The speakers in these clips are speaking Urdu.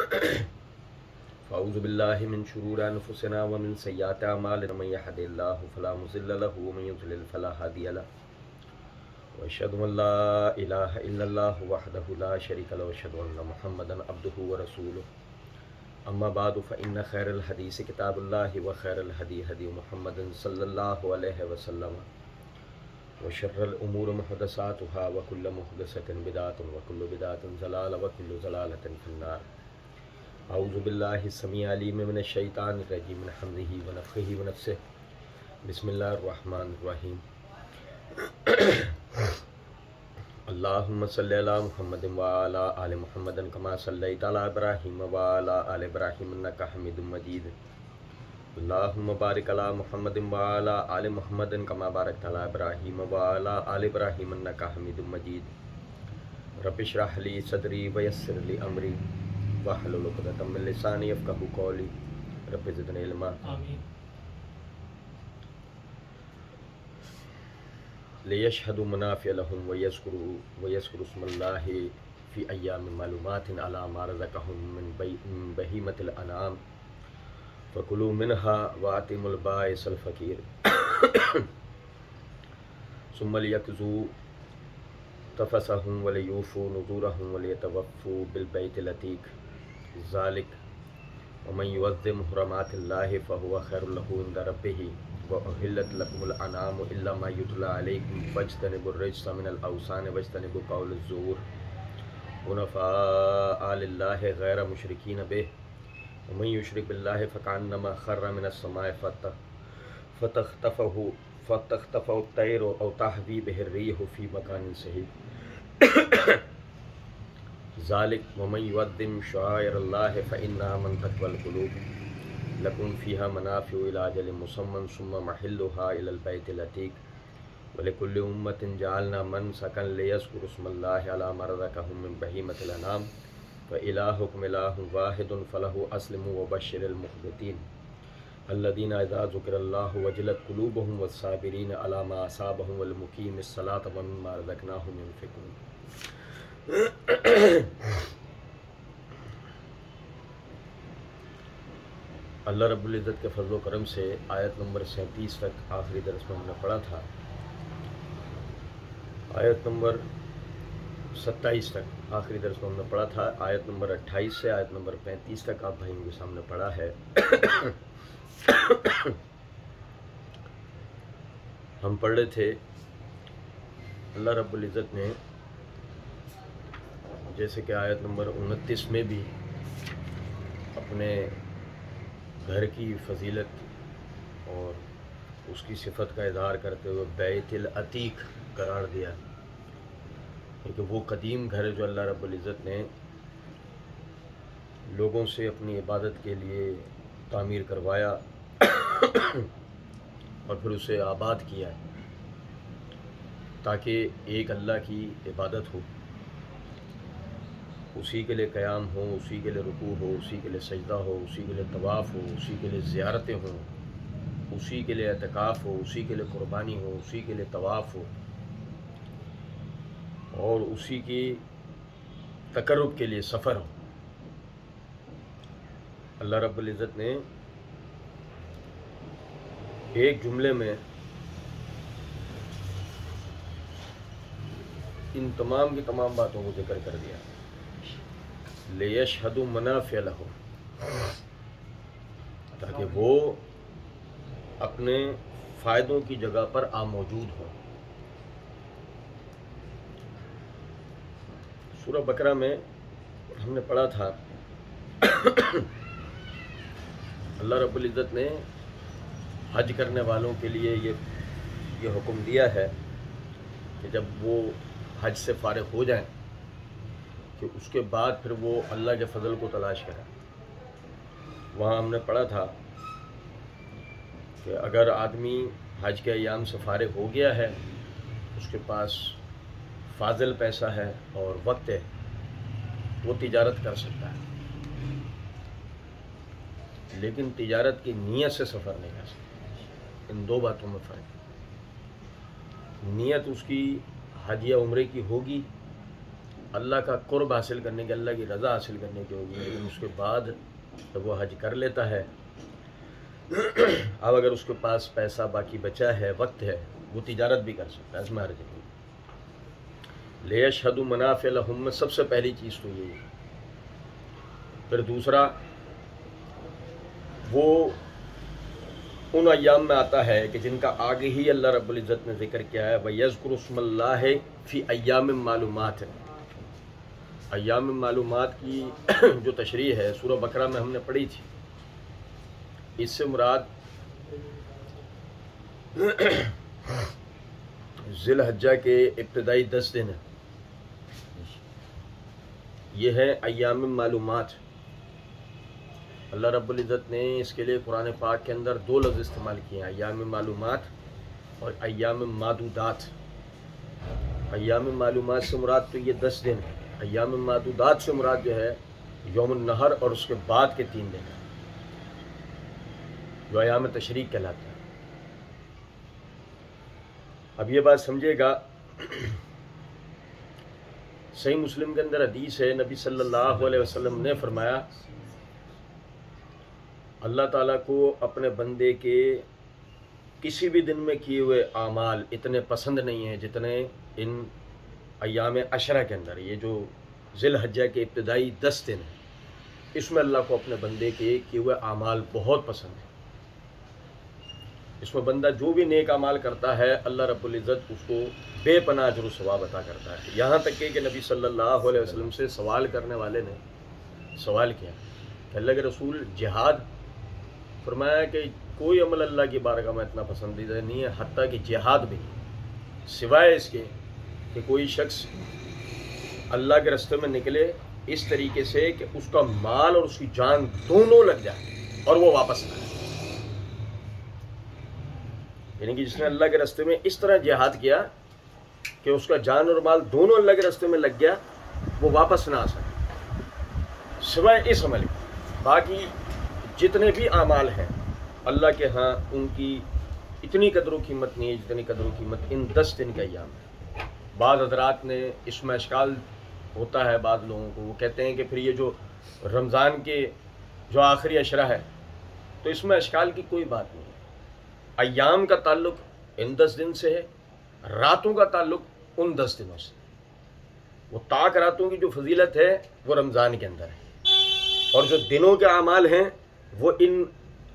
فاعوذ باللہ من شرور انفسنا ومن سیئات اعمالنا من يهد الله فلا مضل له ومن يضلل فلا هادي له واشهد ان لا اله الا الله وحده لا شريك له واشهد ان محمدا عبده ورسوله اما بعد فان خير الحديث كتاب الله وخير الهدي هدي محمد صلى الله عليه وسلم وشر الامور محدثاتها وكل محدثة بدعة وكل بدعة ضلالة وكل ضلالة في النار. اعوذ باللہ السمیع العلیم من الشیطان الرجیم من حمزہ ونفخہ ونفثہ. بسم اللہ الرحمن الرحیم. اللہم صلی علی محمد وعلی آل محمد کما صلیت علی ابراہیم وعلی آل ابراہیم انک حمید مجید. اللہم بارک علی محمد وعلی آل محمد کما بارکت علی ابراہیم وعلی آل ابراہیم انک حمید مجید. رب اشرح لی صدری ویسر لی امری واحلل عقدۃ من لسانی یفقہوا قولی. رب زدنی علما. آمین. لیشہدوا منافع لہم ویذکروا اسم اللہ فی ایام معلومات علی ما رزقہم من بہیمۃ الانعام فکلوا منہا وأطعموا البائس الفقیر ثم لیقضوا تفثہم ولیوفوا نذورہم ولیطوفوا بالبیت العتیق ذالک ومن یعظم حرمات اللہ فہو خیر لہ عند ربہ وأحلت لکم الانعام الا ما یتلی علیکم فاجتنبوا الرجس من الاوثان واجتنبوا قول الزور حنفاء للہ غیر مشرکین بہ ومن یشرک باللہ فکأنما خر من السماء فتخطفه الطیر او تهوی به الریح فی مکان صحیح ذالک ومن یعظم شعائر اللہ فإنها من تقوی القلوب لکم فیہا منافع الی اجل مسمى ثم محلها الی البیت العتیق ولکل امۃ جعلنا منسکا لیذکروا اسم اللہ علی ما رزقہم من بہیمۃ الانعام فإلہکم الہ واحد فلہ اسلموا وبشر المخبتین الذین اذا ذکر اللہ وجلت قلوبہم والصابرین علی ما اصابہم والمقیم الصلاۃ ومما رزقناہم ينفقون. اللہ رب العزت کے فضل و کرم سے آیت نمبر 37 تک آخری درس میں ہم نے پڑھا تھا. آیت نمبر 27 تک آخری درس میں ہم نے پڑھا تھا. آیت نمبر 28 سے آیت نمبر 35 تک آپ بھائیوں کے سامنے پڑھا ہے. ہم پڑھ رہے تھے اللہ رب العزت نے جیسے کہ آیت نمبر 29 میں بھی اپنے گھر کی فضیلت اور اس کی صفت کا اظہار کرتے ہوئے بیت العتیق قرار دیا، کیونکہ وہ قدیم گھر ہے جو اللہ رب العزت نے لوگوں سے اپنی عبادت کے لیے تعمیر کروایا اور پھر اسے آباد کیا تاکہ ایک اللہ کی عبادت ہو، اسی کے لیے قیام ہو، اسی کے لیے رکوع ہو، اسی کے لیے سجدہ ہو، اسی کے لیے طواف ہو، اسی کے لیے زیارتیں ہوں، اسی کے لیے اعتکاف ہو، اسی کے لیے قربانی ہو، اسی کے لیے طواف ہو، اور اسی کی تقرب کے لیے سفر ہو. اللہ رب العزت نے ایک جملے میں ان تمام کی تمام باتوں کو ذکر کر دیا. لیشہدوا منافع لہم، تاکہ وہ اپنے فائدوں کی جگہ پر موجود ہوں. سورہ بقرہ میں ہم نے پڑھا تھا اللہ رب العزت نے حج کرنے والوں کے لیے یہ حکم دیا ہے کہ جب وہ حج سے فارغ ہو جائیں کہ اس کے بعد پھر وہ اللہ کے فضل کو تلاش کریں. وہاں ہم نے پڑھا تھا کہ اگر آدمی حج کے ایام سے فارغ ہو گیا ہے، اس کے پاس فاضل پیسہ ہے اور وقت ہے، وہ تجارت کر سکتا ہے، لیکن تجارت کی نیت سے سفر نہیں کر سکتا. ان دو باتوں میں فرق ہے. نیت اس کی حج یا عمرے کی ہوگی اللہ کا قرب حاصل کرنے کی، اللہ کی رضا حاصل کرنے کی ہوگی، لیکن اس کے بعد جب وہ حج کر لیتا ہے، اب اگر اس کے پاس پیسہ باقی بچا ہے، وقت ہے، وہ تجارت بھی کر سکتا ہے، اس میں حرج نہیں۔ لیشہدوا منافع لہم میں سب سے پہلی چیز تو یہی ہے۔ پھر دوسرا، وہ ان ایام میں آتا ہے کہ جن کا آگے ہی اللہ رب العزت نے ذکر کیا ہے، وَيَذْكُرُ اسْمَ اللَّهِ فِي أَيَّامٍ مَّعْلُومَاتٍ۔ ایام معلومات کی جو تشریح ہے سورہ بقرہ میں ہم نے پڑھی تھی، اس سے مراد ذی الحجہ کے ابتدائی 10 دن ہیں، یہ ہے ایام معلومات۔ اللہ رب العزت نے اس کے لیے قرآن پاک کے اندر 2 لفظ استعمال کیے ہیں، ایام معلومات اور ایام معدودات۔ ایام معلومات سے مراد تو یہ 10 دن ہے، ایام معدودات سے مراد جو ہے یوم النحر اور اس کے بعد کے 3 دن ہیں، جو ایام تشریق کہلاتا ہے۔ اب یہ بات سمجھے گا، صحیح مسلم کے اندر حدیث ہے، نبی صلی اللہ علیہ وسلم نے فرمایا، اللہ تعالیٰ کو اپنے بندے کے کسی بھی دن میں کیے ہوئے اعمال اتنے پسند نہیں ہیں جتنے ان ایام عشرہ کے اندر، یہ جو ذی الحجہ کے ابتدائی 10 دن ہیں، اس میں اللہ کو اپنے بندے کے کیے ہوئے اعمال بہت پسند ہیں۔ اس میں بندہ جو بھی نیک اعمال کرتا ہے، اللہ رب العزت اس کو بے پناہ اجر و ثواب عطا کرتا ہے۔ یہاں تک کہ نبی صلی اللہ علیہ وسلم سے سوال کرنے والے نے سوال کیا کہ اللہ کے رسول، جہاد؟ فرمایا کہ کوئی عمل اللہ کی بارگاہ میں اتنا پسندیدہ نہیں ہے، حتیٰ کہ جہاد بھی، سوائے اس کے کہ کوئی شخص اللہ کے راستے میں نکلے اس طریقے سے کہ اس کا مال اور اس کی جان دونوں لگ جائے اور وہ واپس نہ آئے۔ یعنی کہ جس نے اللہ کے راستے میں اس طرح جہاد کیا کہ اس کا جان اور مال دونوں اللہ کے راستے میں لگ گیا، وہ واپس نہ آ سکے، سوائے اس عمل کے۔ باقی جتنے بھی اعمال ہیں اللہ کے ہاں ان کی اتنی قدر و قیمت نہیں ہے جتنی قدر و قیمت ان 10 دن کا ایام ہے۔ بعض حضرات نے اس میں اشکال ہوتا ہے بعض لوگوں کو، وہ کہتے ہیں کہ پھر یہ جو رمضان کے جو آخری عشرہ ہے تو اس میں اشکال کی کوئی بات نہیں ہے۔ ایام کا تعلق ان 10 دن سے ہے، راتوں کا تعلق ان 10 دنوں سے۔ وہ طاق راتوں کی جو فضیلت ہے وہ رمضان کے اندر ہے، اور جو دنوں کے اعمال ہیں وہ ان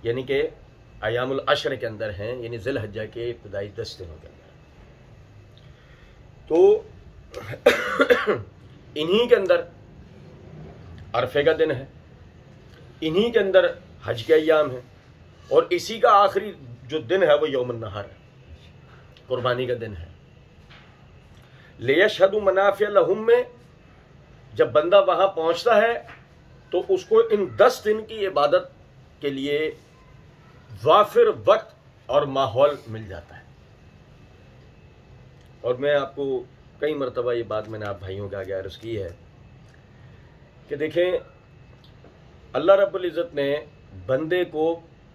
یعنی کہ ایام العشر کے اندر ہیں، یعنی ذی الحجہ کے ابتدائی 10 دنوں کے اندر۔ تو انہی کے اندر عرفے کا دن ہے، انہی کے اندر حج کے ایام ہیں، اور اسی کا آخری جو دن ہے وہ یوم النحر ہے، قربانی کا دن ہے۔ لیشہدوا منافع لہم میں جب بندہ وہاں پہنچتا ہے تو اس کو ان 10 دن کی عبادت کے لیے وافر وقت اور ماحول مل جاتا ہے۔ اور میں آپ کو کئی مرتبہ یہ بات میں نے آپ بھائیوں کے آگے عرض کی ہے کہ دیکھیں، اللہ رب العزت نے بندے کو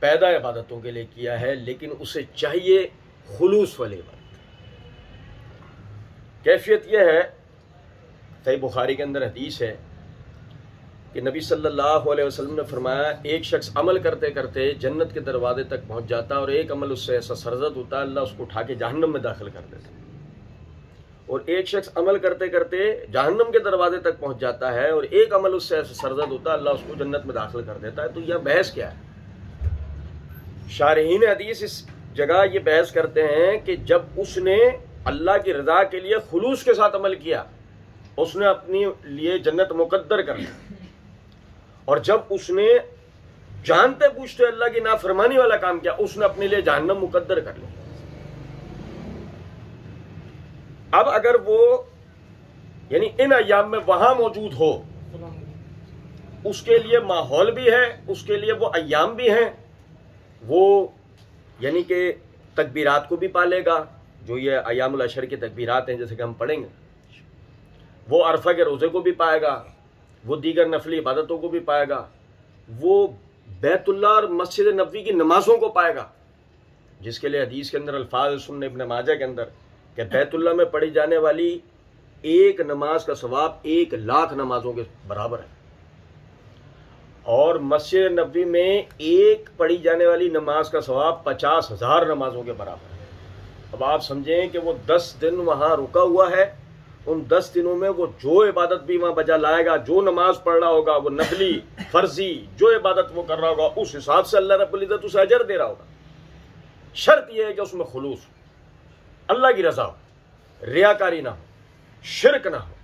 پیدا عبادتوں کے لیے کیا ہے، لیکن اسے چاہیے خلوص والی عبادت۔ کیفیت یہ ہے، صحیح بخاری کے اندر حدیث ہے کہ نبی صلی اللہ علیہ وسلم نے فرمایا، ایک شخص عمل کرتے کرتے جنت کے دروازے تک پہنچ جاتا اور ایک عمل اس سے ایسا سرزد ہوتا ہے اللہ اس کو اٹھا کے جہنم میں داخل کر دیتا، اور ایک شخص عمل کرتے کرتے جہنم کے دروازے تک پہنچ جاتا ہے اور ایک عمل اس سے ایسا سرزد ہوتا ہے اللہ اس کو جنت میں داخل کر دیتا ہے۔ تو یہ بحث کیا ہے؟ شارحین حدیث اس جگہ یہ بحث کرتے ہیں کہ جب اس نے اللہ کی رضا کے لیے خلوص کے ساتھ عمل کیا، اس نے اپنے لیے جنت مقدر کر لی، اور جب اس نے جانتے پوچھتے اللہ کی نافرمانی والا کام کیا، اس نے اپنے لیے جہنم مقدر کر لی۔ اب اگر وہ یعنی ان ایام میں وہاں موجود ہو، اس کے لیے ماحول بھی ہے، اس کے لیے وہ ایام بھی ہیں، وہ یعنی کہ تکبیرات کو بھی پالے گا، جو یہ ایام العشر کی تکبیرات ہیں جیسے کہ ہم پڑھیں گے، وہ عرفہ کے روزے کو بھی پائے گا، وہ دیگر نفلی عبادتوں کو بھی پائے گا، وہ بیت اللہ اور مسجد نبوی کی نمازوں کو پائے گا، جس کے لیے حدیث کے اندر الفاظ سنن ابن ماجہ کے اندر کہ بیت اللہ میں پڑھی جانے والی ایک نماز کا ثواب 1,00,000 نمازوں کے برابر ہے، اور مسجد نبوی میں ایک پڑھی جانے والی نماز کا ثواب 50,000 نمازوں کے برابر ہے۔ اب آپ سمجھیں کہ وہ 10 دن وہاں رکا ہوا ہے، ان 10 دنوں میں وہ جو عبادت بھی وہاں بجا لائے گا، جو نماز پڑھ رہا ہوگا، وہ نفلی فرضی جو عبادت وہ کر رہا ہوگا، اس حساب سے اللہ رب العزت اسے اجر دے رہا ہوگا۔ شرط یہ ہے کہ اس میں خلوص ہو، اللہ کی رضا ہو، ریاکاری نہ ہو، شرک نہ ہو،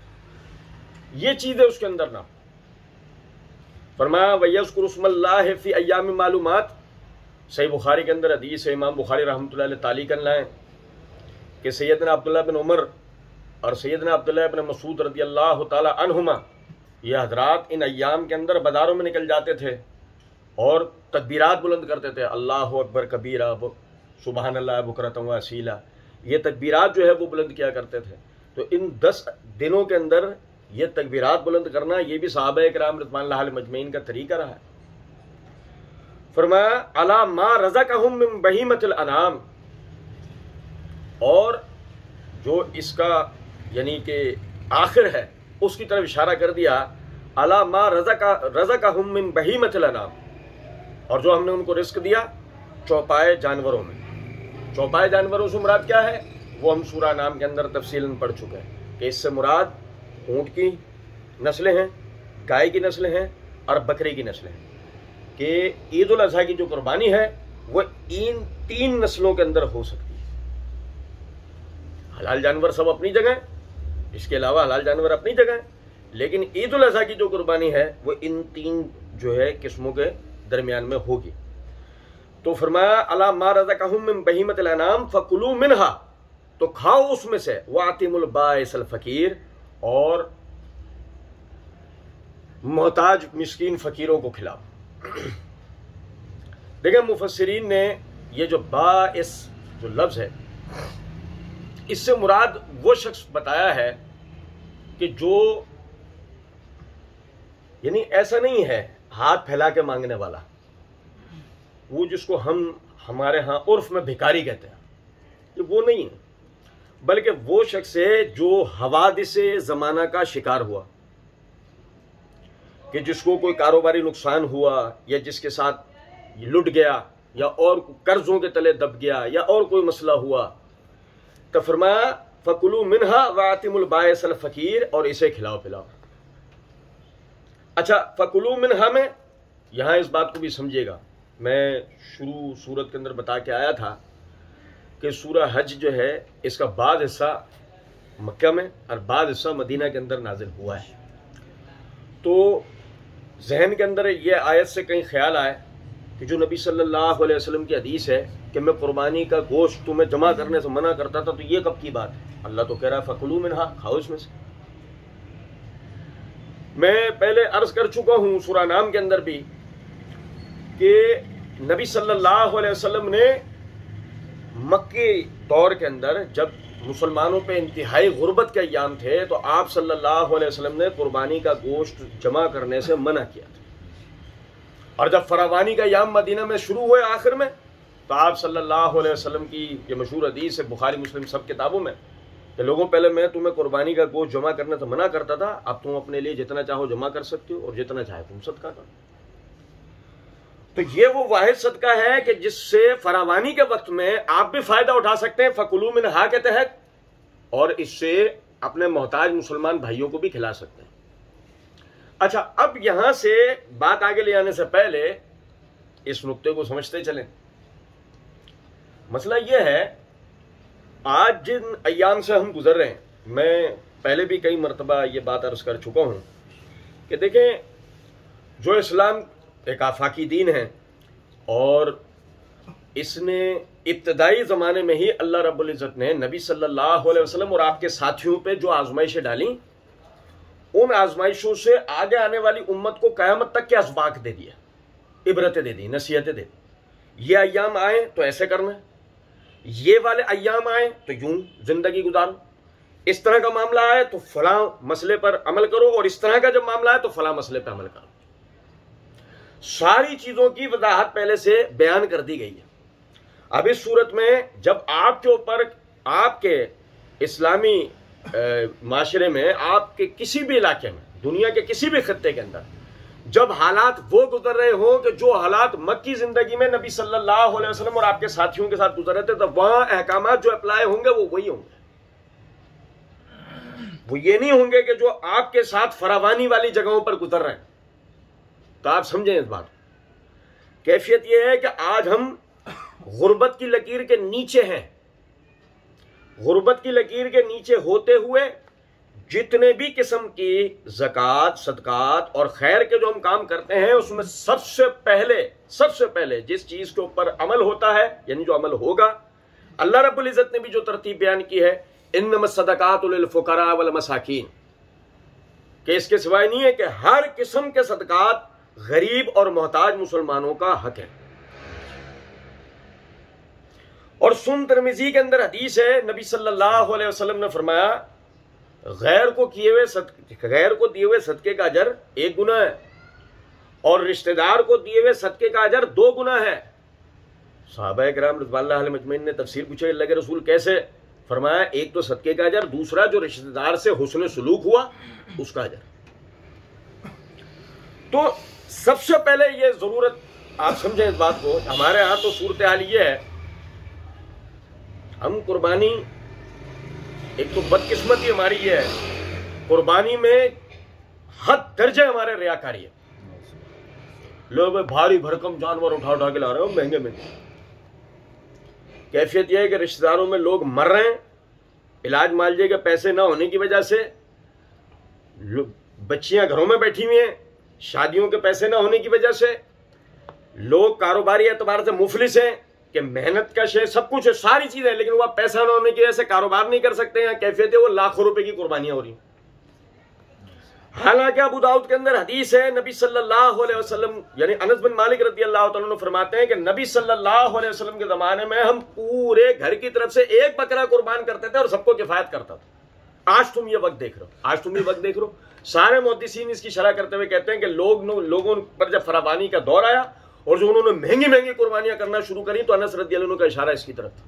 یہ چیزیں اس کے اندر نہ ہو۔ فرمایا وَيَذْكُرُ اسْمَ اللَّهِ فِي أَيَّامٍ مَعْلُومَاتٍ، صحیح بخاری کے اندر حدیث ہے، امام بخاری رحمۃ اللہ علیہ تعلیقاً لائیں کہ سیدنا عبداللہ بن عمر اور سیدنا عبداللہ بن مسعود رضی اللہ تعالی عنہما یہ حضرات ان ایام کے اندر بازاروں میں نکل جاتے تھے اور تکبیرات بلند کرتے تھے، اللہ اکبر کبیرہ، سبحان اللہ بکرۃ و اصیلا، یہ تکبیرات جو ہے وہ بلند کیا کرتے تھے۔ تو ان 10 دنوں کے اندر یہ تکبیرات بلند کرنا یہ بھی صحابہ کرام رضوان اللہ علیہم اجمعین کا طریقہ رہا ہے۔ فرمایا علی ما رزقہم من بہیمۃ الانعام، اور جو اس کا یعنی کہ آخر ہے اس کی طرف اشارہ کر دیا، علی ما رزقہم من بہیمۃ الانعام، اور جو ہم نے ان کو رزق دیا چوپائے جانوروں میں۔ چوپائے جانوروں سے مراد کیا ہے وہ ہم سورہ انعام کے اندر تفصیلاً پڑھ چکے ہیں کہ اس سے مراد اونٹ کی نسلیں ہیں، گائے کی نسلیں ہیں اور بکری کی نسلیں ہیں، کہ عید الاضحیٰ کی جو قربانی ہے وہ ان 3 نسلوں کے اندر ہو سکتی ہے۔ حلال جانور سب اپنی جگہ ہیں، اس کے علاوہ حلال جانور اپنی جگہ ہیں، لیکن عید الاضحیٰ کی جو قربانی ہے وہ ان 3 جو ہے قسموں کے درمیان میں ہوگی۔ تو فرمایا علی ما رزقہم من بہیمۃ الانعام فکلوا منہا، تو کھاؤ اس میں سے، وَأَطْعِمُوا الْبَائِسَ الْفَقِيرَ، اور محتاج مسکین فقیروں کو کھلاؤ۔ دیکھیں مفسرین نے یہ جو باعث جو لفظ ہے اس سے مراد وہ شخص بتایا ہے کہ جو یعنی ایسا نہیں ہے ہاتھ پھیلا کے مانگنے والا، وہ جس کو ہم ہمارے ہاں عرف میں بھکاری کہتے ہیں، یہ وہ نہیں ہے، بلکہ وہ شخص ہے جو حوادث زمانہ کا شکار ہوا، کہ جس کو کوئی کاروباری نقصان ہوا یا جس کے ساتھ لٹ گیا یا اور قرضوں کے تلے دب گیا یا اور کوئی مسئلہ ہوا، تو فرمایا فَكُلُوا مِنْهَا وَأَطْعِمُوا الْبَائِسَ الْفَقِيرَ، اور اسے کھلاؤ پلاؤ۔ اچھا فَكُلُوا مِنْهَا میں یہاں اس بات کو بھی سمجھیے گا، میں شروع سورت کے اندر بتا کے آیا تھا کہ سورہ حج جو ہے اس کا بعض حصہ مکہ میں اور بعض حصہ مدینہ کے اندر نازل ہوا ہے۔ تو ذہن کے اندر یہ آیت سے کہیں خیال آئے کہ جو نبی صلی اللہ علیہ وسلم کی حدیث ہے کہ میں قربانی کا گوشت تمہیں جمع کرنے سے منع کرتا تھا، تو یہ کب کی بات ہے؟ اللہ تو کہہ رہا ہے فَكُلُوا مِنْهَا، کھاؤ اس میں سے۔ میں پہلے عرض کر چکا ہوں سورہ نام کے اندر بھی کہ نبی صلی اللہ علیہ وسلم نے مکی دور کے اندر جب مسلمانوں پہ انتہائی غربت کے ایام تھے تو آپ صلی اللہ علیہ وسلم نے قربانی کا گوشت جمع کرنے سے منع کیا تھا، اور جب فراوانی کا ایام مدینہ میں شروع ہوئے آخر میں تو آپ صلی اللہ علیہ وسلم کی یہ مشہور حدیث ہے بخاری مسلم سب کتابوں میں کہ لوگوں پہلے میں تمہیں قربانی کا گوشت جمع کرنے سے منع کرتا تھا، اب تم اپنے لیے جتنا چاہو جمع کر سکتے ہو اور جتنا چاہے تم صدقہ کرو۔ تو یہ وہ واحد صدقہ ہے کہ جس سے فراوانی کے وقت میں آپ بھی فائدہ اٹھا سکتے ہیں فَكُلُوا مِنْهَا کے تحت، اور اس سے اپنے محتاج مسلمان بھائیوں کو بھی کھلا سکتے ہیں۔ اچھا اب یہاں سے بات آگے لے آنے سے پہلے اس نقطے کو سمجھتے چلیں۔ مسئلہ یہ ہے آج جن ایام سے ہم گزر رہے ہیں، میں پہلے بھی کئی مرتبہ یہ بات عرض کر چکا ہوں کہ دیکھیں جو اسلام ایک آفاقی دین ہے اور اس نے ابتدائی زمانے میں ہی اللہ رب العزت نے نبی صلی اللہ علیہ وسلم اور آپ کے ساتھیوں پہ جو آزمائشیں ڈالیں، ان آزمائشوں سے آگے آنے والی امت کو قیامت تک کے اسباق دے دیا، عبرتیں دے دی، نصیحتیں دے دی۔ یہ ایام آئیں تو ایسے کرنا ہے، یہ والے ایام آئیں تو یوں زندگی گزارو، اس طرح کا معاملہ آئے تو فلاں مسئلے پر عمل کرو، اور اس طرح کا جب معاملہ آئے تو فلاں مسئلے پہ عمل کرو۔ ساری چیزوں کی وضاحت پہلے سے بیان کر دی گئی ہے۔ اب اس صورت میں جب آپ کے اوپر آپ کے اسلامی معاشرے میں، آپ کے کسی بھی علاقے میں، دنیا کے کسی بھی خطے کے اندر جب حالات وہ گزر رہے ہوں کہ جو حالات مکی زندگی میں نبی صلی اللہ علیہ وسلم اور آپ کے ساتھیوں کے ساتھ گزر رہے تھے، تب وہاں احکامات جو اپلائی ہوں گے وہ وہی ہوں گے. وہ یہ نہیں ہوں گے کہ جو آپ کے ساتھ فراوانی والی جگہوں پر گزر رہے ہیں. تو آپ سمجھیں اس بات. کیفیت یہ ہے کہ آج ہم غربت کی لکیر کے نیچے ہیں. غربت کی لکیر کے نیچے ہوتے ہوئے جتنے بھی قسم کی زکوٰۃ، صدقات اور خیر کے جو ہم کام کرتے ہیں، اس میں سب سے پہلے جس چیز کے اوپر عمل ہوتا ہے، یعنی جو عمل ہوگا، اللہ رب العزت نے بھی جو ترتیب بیان کی ہے، انما الصدقات للفقراء والمساکین، کہ اس کے سوائے نہیں ہے کہ ہر قسم کے صدقات غریب اور محتاج مسلمانوں کا حق ہے. اور سنن ترمذی کے اندر حدیث ہے، نبی صلی اللہ علیہ وسلم نے فرمایا غیر کو دیے ہوئے صدقے کا اجر 1 گنا ہے، اور رشتہ دار کو دیے ہوئے صدقے کا اجر 2 گنا ہے. صحابہ کرام رضوان اللہ علیہ مجمعین نے تفسیر پوچھا، اللہ کے رسول کیسے؟ فرمایا ایک تو صدقے کا اجر، دوسرا جو رشتہ دار سے حسن سلوک ہوا اس کا اجر. تو سب سے پہلے یہ ضرورت آپ سمجھیں اس بات کو. ہمارے ہاں تو صورتحال یہ ہے، ہم قربانی، ایک تو بدقسمتی ہماری یہ ہے، قربانی میں حد درجے ہمارے ریاکاری ہے. لوگ بھاری بھرکم جانور اٹھا کے لا رہے ہیں، مہنگے. کیفیت یہ ہے کہ رشتہ داروں میں لوگ مر رہے ہیں، علاج معالجے کے پیسے نہ ہونے کی وجہ سے، بچیاں گھروں میں بیٹھی ہوئی ہیں شادیوں کے پیسے نہ ہونے کی وجہ سے، لوگ کاروباری اعتبار سے مفلس ہیں کہ محنت کا شے سب کچھ ہے، ساری چیزیں، لیکن وہ پیسہ نہ ہونے کی وجہ سے کاروبار نہیں کر سکتے ہیں. کیفیت ہے وہ لاکھوں روپے کی قربانیاں ہو رہی ہیں. حالانکہ ابو داؤد کے اندر حدیث ہے، نبی صلی اللہ علیہ وسلم یعنی انس بن مالک رضی اللہ تعالیٰ عنہ فرماتے ہیں کہ نبی صلی اللہ علیہ وسلم کے زمانے میں ہم پورے گھر کی طرف سے 1 بکرا قربان کرتے تھے اور سب کو کفایت کرتا تھا. آج تم یہ وقت دیکھ رہے ہو. سارے محدثین اس کی شرح کرتے ہوئے کہتے ہیں کہ لوگوں پر جب فراوانی کا دور آیا اور جو انہوں نے مہنگی قربانیاں کرنا شروع کری، تو انس رضی اللہ عنہ کا اشارہ اس کی طرف تھا.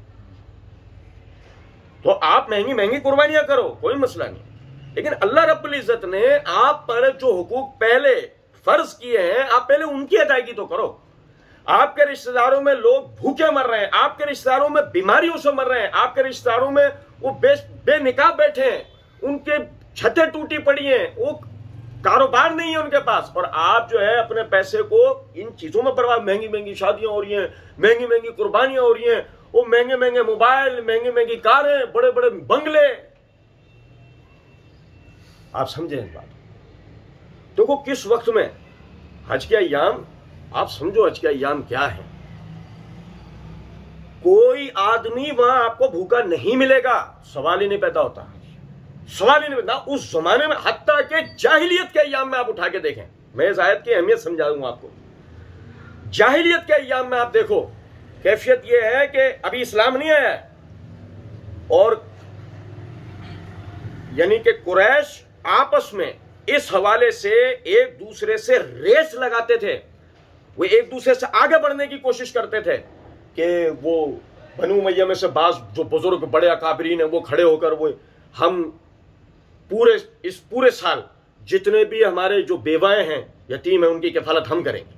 تو آپ مہنگی قربانیاں کرو، کوئی مسئلہ نہیں، لیکن اللہ رب العزت نے آپ پر جو حقوق پہلے فرض کیے ہیں، آپ پہلے ان کی ادائیگی تو کرو. آپ کے رشتہ داروں میں لوگ بھوکے مر رہے ہیں، آپ کے رشتہ داروں میں بیماریوں سے مر رہے ہیں، آپ کے رشتہ داروں میں وہ بے نکاح بیٹھے ہیں، ان کے چھتیں ٹوٹی پڑی ہیں، وہ کاروبار نہیں ہے ان کے پاس، اور آپ جو ہے اپنے پیسے کو ان چیزوں میں برباد. مہنگی شادیاں ہو رہی ہیں، مہنگی قربانیاں ہو رہی ہیں، وہ مہنگے موبائل، مہنگی کاریں، بڑے بنگلے. آپ سمجھیں اس بات. دیکھو کس وقت میں حج کے ایام، آپ سمجھو حج کے ایام کیا ہے. کوئی آدمی وہاں آپ کو بھوکا نہیں ملے گا، سوال ہی نہیں پیدا ہوتا. اس زمانے میں، حتیٰ کہ جاہلیت کے ایام میں آپ اٹھا کے دیکھیں. میں اس آیت کی اہمیت سمجھا دوں آپ کو. جاہلیت کے ایام میں آپ دیکھو، کیفیت یہ ہے کہ ابھی اسلام نہیں آیا ہے، اور یعنی کہ قریش آپس میں اس حوالے سے ایک دوسرے سے ریس لگاتے تھے. وہ ایک دوسرے سے آگے بڑھنے کی کوشش کرتے تھے کہ وہ بنو امیہ میں سے بعض جو بزرگ بڑے اکابرین ہیں وہ کھڑے ہو کر وہ ہم پورے سال جتنے بھی ہمارے جو بیوائیں ہیں، یتیم ہیں، ان کی کفالت ہم کریں گے.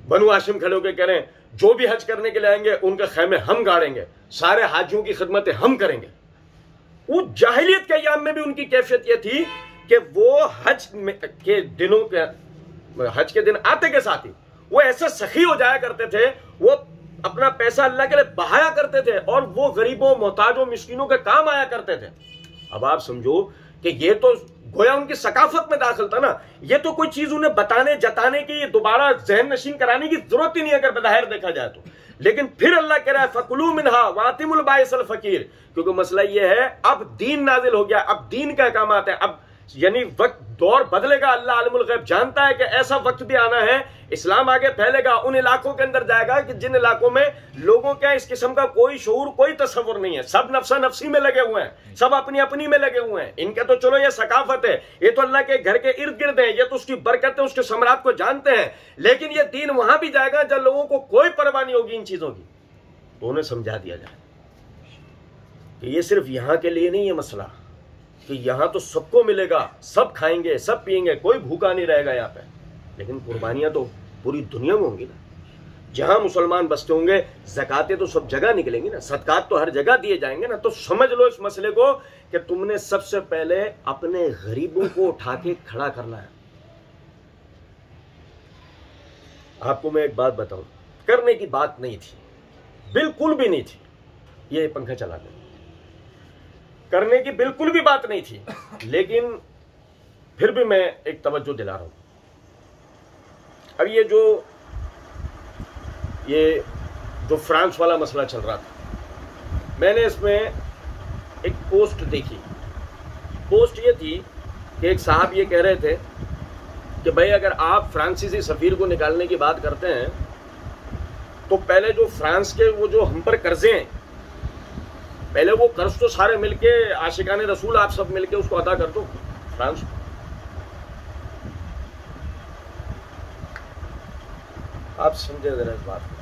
بنو ہاشم کھڑے ہو کے کہہ رہے ہیں جو بھی حج کرنے کے لیے آئیں گے ان کے خیمے ہم گاڑیں گے، سارے حاجیوں کی خدمتیں ہم کریں گے. وہ جاہلیت کے ایام میں بھی ان کی کیفیت یہ تھی کہ وہ حج کے دن آتے کے ساتھ ہی وہ ایسے سخی ہو جایا کرتے تھے، وہ اپنا پیسہ اللہ کے لیے بہایا کرتے تھے، اور وہ غریبوں، محتاجوں، مسکینوں کے کام آیا کرتے تھے. اب آپ سمجھو کہ یہ تو گویا ان کی ثقافت میں داخل تھا نا. یہ تو کوئی چیز انہیں بتانے جتانے کی، دوبارہ ذہن نشین کرانے کی ضرورت ہی نہیں اگر بظاہر دیکھا جائے تو. لیکن پھر اللہ کہہ رہا ہے فَكُلُوا مِنْهَا وَأَطِعِمُوا الْبَائِسَ الْفَقِيرَ، کیونکہ مسئلہ یہ ہے اب دین نازل ہو گیا، اب دین کا احکامات ہیں. اب یعنی وقت دور بدلے گا. اللہ عالم الغیب جانتا ہے کہ ایسا وقت بھی آنا ہے، اسلام آگے پھیلے گا، ان علاقوں کے اندر جائے گا کہ جن علاقوں میں لوگوں کے اس قسم کا کوئی شعور، کوئی تصور نہیں ہے. سب نفسا نفسی میں لگے ہوئے ہیں، سب اپنی میں لگے ہوئے ہیں. ان کے تو چلو یہ ثقافت ہے، یہ تو اللہ کے گھر کے ارد گرد ہے، یہ تو اس کی برکتیں، اس کے ثمرات کو جانتے ہیں. لیکن یہ دین وہاں بھی جائے گا جب لوگوں کو کوئی پرواہ نہیں ہوگی ان چیزوں کی. تو انہیں سمجھا دیا جائے کہ یہ صرف یہاں کے لیے نہیں ہے مسئلہ، کہ یہاں تو سب کو ملے گا، سب کھائیں گے، سب پیئیں گے، کوئی بھوکا نہیں رہے گا یہاں پہ، لیکن قربانیاں تو پوری دنیا میں ہوں گی نا۔ جہاں مسلمان بستے ہوں گے زکاتیں تو سب جگہ نکلیں گی نا، صدقات تو ہر جگہ دیے جائیں گے نا۔ تو سمجھ لو اس مسئلے کو کہ تم نے سب سے پہلے اپنے غریبوں کو اٹھا کے کھڑا کرنا ہے۔ آپ کو میں ایک بات بتاؤں، کرنے کی بات نہیں تھی، بالکل بھی نہیں تھی، یہ پنکھا چلا دیں، کرنے کی بالکل بھی بات نہیں تھی، لیکن پھر بھی میں ایک توجہ دلا رہا ہوں۔ اب یہ جو فرانس والا مسئلہ چل رہا تھا، میں نے اس میں ایک پوسٹ دیکھی۔ پوسٹ یہ تھی کہ ایک صاحب یہ کہہ رہے تھے کہ بھائی اگر آپ فرانسیسی سفیر کو نکالنے کی بات کرتے ہیں تو پہلے جو فرانس کے وہ جو ہم پر قرضے ہیں، پہلے وہ قرض تو سارے مل کے عاشقان رسول آپ سب مل کے اس کو ادا کر دو فرانس کو۔ آپ سمجھے ذرا اس بات کو۔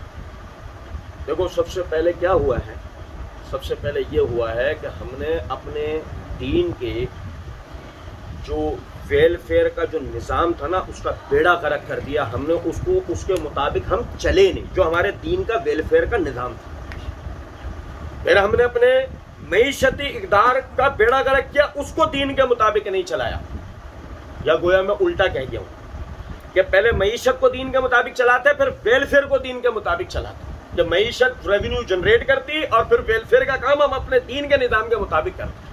دیکھو سب سے پہلے کیا ہوا ہے، سب سے پہلے یہ ہوا ہے کہ ہم نے اپنے دین کے جو ویلفیئر کا جو نظام تھا نا اس کا بیڑا غرق کر دیا۔ ہم نے اس کے مطابق ہم چلے نہیں، جو ہمارے دین کا ویلفیئر کا نظام تھا۔ پھر ہم نے اپنے معیشتی اقدار کا بیڑا غرق کیا، اس کو دین کے مطابق نہیں چلایا۔ یا گویا میں الٹا کہہ گیا ہوں کہ پہلے معیشت کو دین کے مطابق چلاتے، پھر ویلفیئر کو دین کے مطابق چلاتے۔ جب معیشت ریونیو جنریٹ کرتی اور پھر ویلفیئر کا کام ہم اپنے دین کے نظام کے مطابق کرتے۔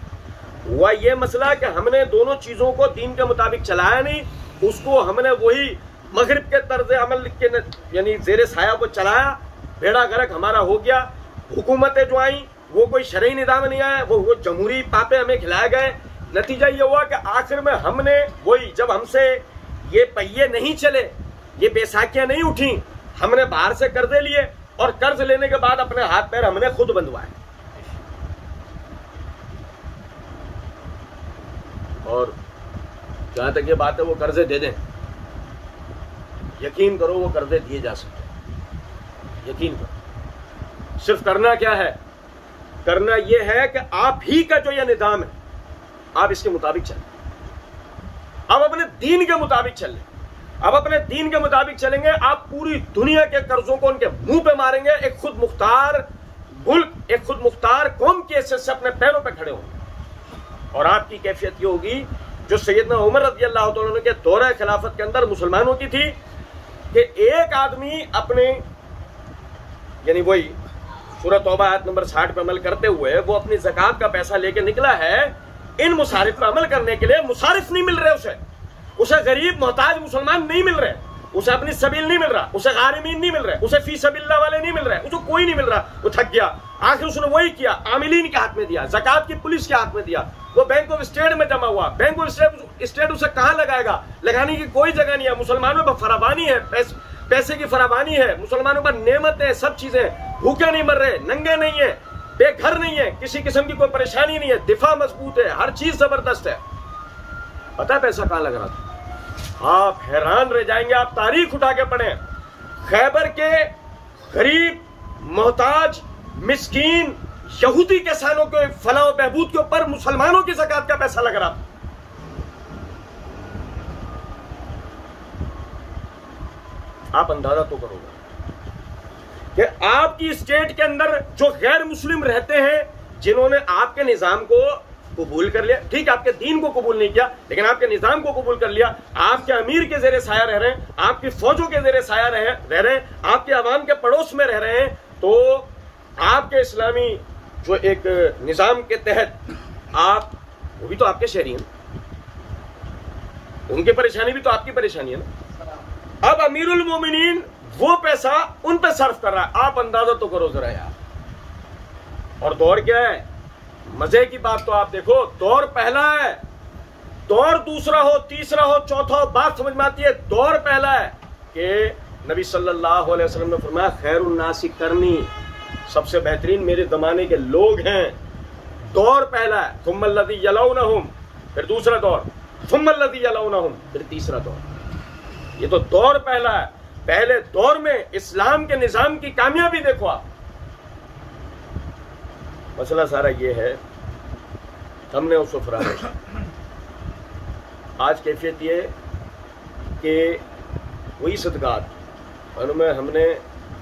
ہوا یہ مسئلہ کہ ہم نے دونوں چیزوں کو دین کے مطابق چلایا نہیں، اس کو ہم نے وہی مغرب کے طرز عمل کے یعنی زیر سایہ کو چلایا، بیڑا غرق ہمارا ہو گیا۔ حکومتیں جو آئیں وہ کوئی شرعی نظام نہیں آیا، وہ جمہوری پاپے ہمیں کھلائے گئے۔ نتیجہ یہ ہوا کہ آخر میں ہم نے وہی، جب ہم سے یہ پہیے نہیں چلے، یہ بیساکیاں نہیں اٹھیں، ہم نے باہر سے قرضے لیے اور قرض لینے کے بعد اپنے ہاتھ پیر ہم نے خود بندوائے۔ اور جہاں تک یہ بات ہے وہ قرضے دے دیں، یقین کرو وہ قرضے دیے جا سکتے ہیں، یقین کرو۔ صرف کرنا کیا ہے؟ کرنا یہ ہے کہ آپ ہی کا جو یہ نظام ہے آپ اس کے مطابق چلیں، آپ اپنے دین کے مطابق چلیں۔ اب اپنے دین کے مطابق چلیں گے، آپ پوری دنیا کے قرضوں کو ان کے منہ پہ ماریں گے، ایک خود مختار ملک، ایک خود مختار قوم کی حیثیت سے اپنے پیروں پہ کھڑے ہوں گے۔ اور آپ کی کیفیت یہ ہوگی جو سیدنا عمر رضی اللہ تعالیٰ عنہ کے دورہ خلافت کے اندر مسلمانوں کی تھی، کہ ایک آدمی اپنے یعنی وہی سورہ توبہ آیت نمبر 60 پہ عمل کرتے ہوئے وہ اپنی زکوٰۃ کا پیسہ لے کے نکلا ہے ان مصارف پر عمل کرنے کے لیے، مصارف نہیں مل رہے، اسے غریب محتاج مسلمان نہیں مل رہے، اسے اپنی سبیل نہیں مل رہا، اسے غارمین نہیں مل رہے، اسے فی سبیل اللہ والے نہیں مل رہے، اسے کوئی نہیں مل رہا، وہ تھک گیا۔ آخر اس نے وہی کیا، عاملین کے ہاتھ میں دیا، زکوٰۃ کی پولیس کے ہاتھ میں دیا، وہ بینک آف اسٹیٹ میں جمع ہوا، بینک آف اسٹیٹ اسے کہاں لگائے گا؟ لگانے کی کوئی جگہ نہیں ہے۔ مسلمانوں پر فراوانی ہے، پیسے کی فراوانی ہے، مسلمانوں پر نعمت ہے، سب چیزیں، بھوکے نہیں مر رہے، ننگے نہیں ہیں، بے گھر نہیں ہے، کسی قسم کی کوئی پریشانی نہیں ہے، دفاع مضبوط ہے، ہر چیز زبردست ہے۔ پتہ ہے پیسہ کہاں لگ رہا تھا؟ آپ حیران رہ جائیں گے، آپ تاریخ اٹھا کے پڑھیں، خیبر کے غریب محتاج مسکین یہودی کسانوں کے فلاح و بہبود کے اوپر مسلمانوں کی زکوٰۃ کا پیسہ لگ رہا تھا۔ آپ اندازہ تو کرو گے کہ آپ کی اسٹیٹ کے اندر جو غیر مسلم رہتے ہیں، جنہوں نے آپ کے نظام کو قبول کر لیا، ٹھیک آپ کے دین کو قبول نہیں کیا لیکن آپ کے نظام کو قبول کر لیا، آپ کے امیر کے زیر سایہ رہ رہے ہیں، آپ کی فوجوں کے زیر سایہ رہ رہے ہیں، آپ کے عوام کے پڑوس میں رہ رہے ہیں، تو آپ کے اسلامی جو ایک نظام کے تحت آپ، وہ بھی تو آپ کے شہری ہیں، ان کی پریشانی بھی تو آپ کی پریشانی ہے نا۔ اب امیر المومنین وہ پیسہ ان پہ صرف کر رہا ہے، آپ اندازہ تو کرو ذرا یار۔ اور دور کیا ہے؟ مزے کی بات تو آپ دیکھو، دور پہلا ہے، دور دوسرا ہو، تیسرا ہو، چوتھا ہو، بات سمجھ میں آتی ہے۔ دور پہلا ہے کہ نبی صلی اللہ علیہ وسلم نے فرمایا خیر الناس کرنی، سب سے بہترین میرے زمانے کے لوگ ہیں۔ دور پہلا ہے، ثم الذی یلونہم، پھر دوسرا دور، ثم الذی یلونہم، پھر تیسرا دور۔ یہ تو دور پہلا ہے۔ پہلے دور میں اسلام کے نظام کی کامیابی دیکھو آپ۔ مسئلہ سارا یہ ہے ہم نے اس کو فراموش کیا۔ آج کیفیت یہ کہ وہی صدقات ان میں ہم نے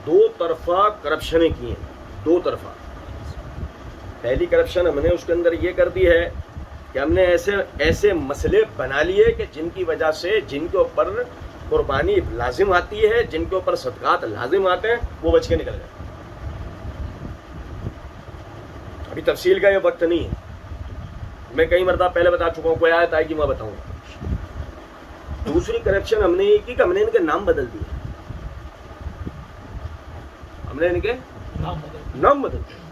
دو طرفہ کرپشنیں کی ہیں، دو طرفہ۔ پہلی کرپشن ہم نے اس کے اندر یہ کر دی ہے کہ ہم نے ایسے مسئلے بنا لیے کہ جن کی وجہ سے جن کے اوپر قربانی لازم آتی ہے، جن کے اوپر صدقات لازم آتے ہیں، وہ بچ کے نکل گئے۔ ابھی تفصیل کا یہ وقت نہیں ہے، میں کئی مرتبہ پہلے بتا چکا ہوں، کوئی آیت آئے گی میں بتاؤں گا۔ دوسری کرپشن ہم نے یہ کی کہ ہم نے ان کے نام بدل دیے، ہم نے ان کے نام بدل دیے۔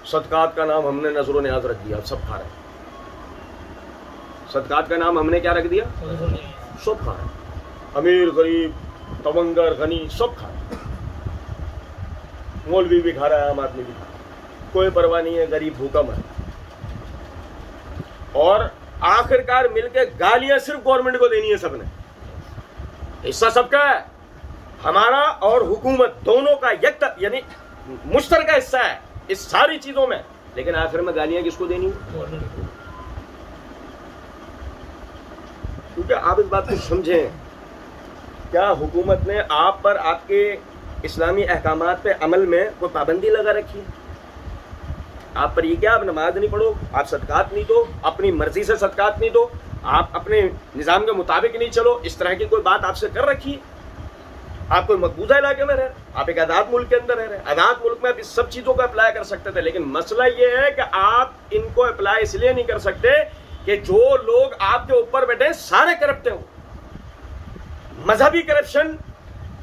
صدقات کا نام ہم نے نظر و نیاز رکھ دیا، سب کھا رہے ہیں۔ صدقات کا نام ہم نے کیا رکھ دیا؟ سب کھا رہے ہیں، امیر غریب تونگر غنی سب کھا رہے ہیں، مولوی بھی کھا رہا ہے، عام آدمی بھی کھا رہا ہے، کوئی پرواہ نہیں ہے، غریب بھوکا مرے۔ اور آخرکار مل کے گالیاں صرف گورنمنٹ کو دینی ہے، سب نے، حصہ سب کا ہے، ہمارا اور حکومت دونوں کا یعنی مشترکہ حصہ ہے اس ساری چیزوں میں، لیکن آخر میں گالیاں کس کو دینی ہے؟ کیونکہ آپ اس بات کو سمجھیں، کیا حکومت نے آپ پر، آپ کے اسلامی احکامات پہ عمل میں کوئی پابندی لگا رکھی ہے؟ آپ پر یہ کیا آپ نماز نہیں پڑھو، آپ صدقات نہیں دو، اپنی مرضی سے صدقات نہیں دو، آپ اپنے نظام کے مطابق نہیں چلو، اس طرح کی کوئی بات آپ سے کر رکھی ہے؟ آپ کوئی مقبوضہ علاقے میں رہ رہے، آپ ایک آزاد ملک کے اندر رہ رہے ہیں، آزاد ملک میں آپ اس سب چیزوں کو اپلائی کر سکتے تھے، لیکن مسئلہ یہ ہے کہ آپ ان کو اپلائی اس لیے نہیں کر سکتے کہ جو لوگ آپ کے اوپر بیٹھے سارے کرپٹ ہیں۔ مذہبی کرپشن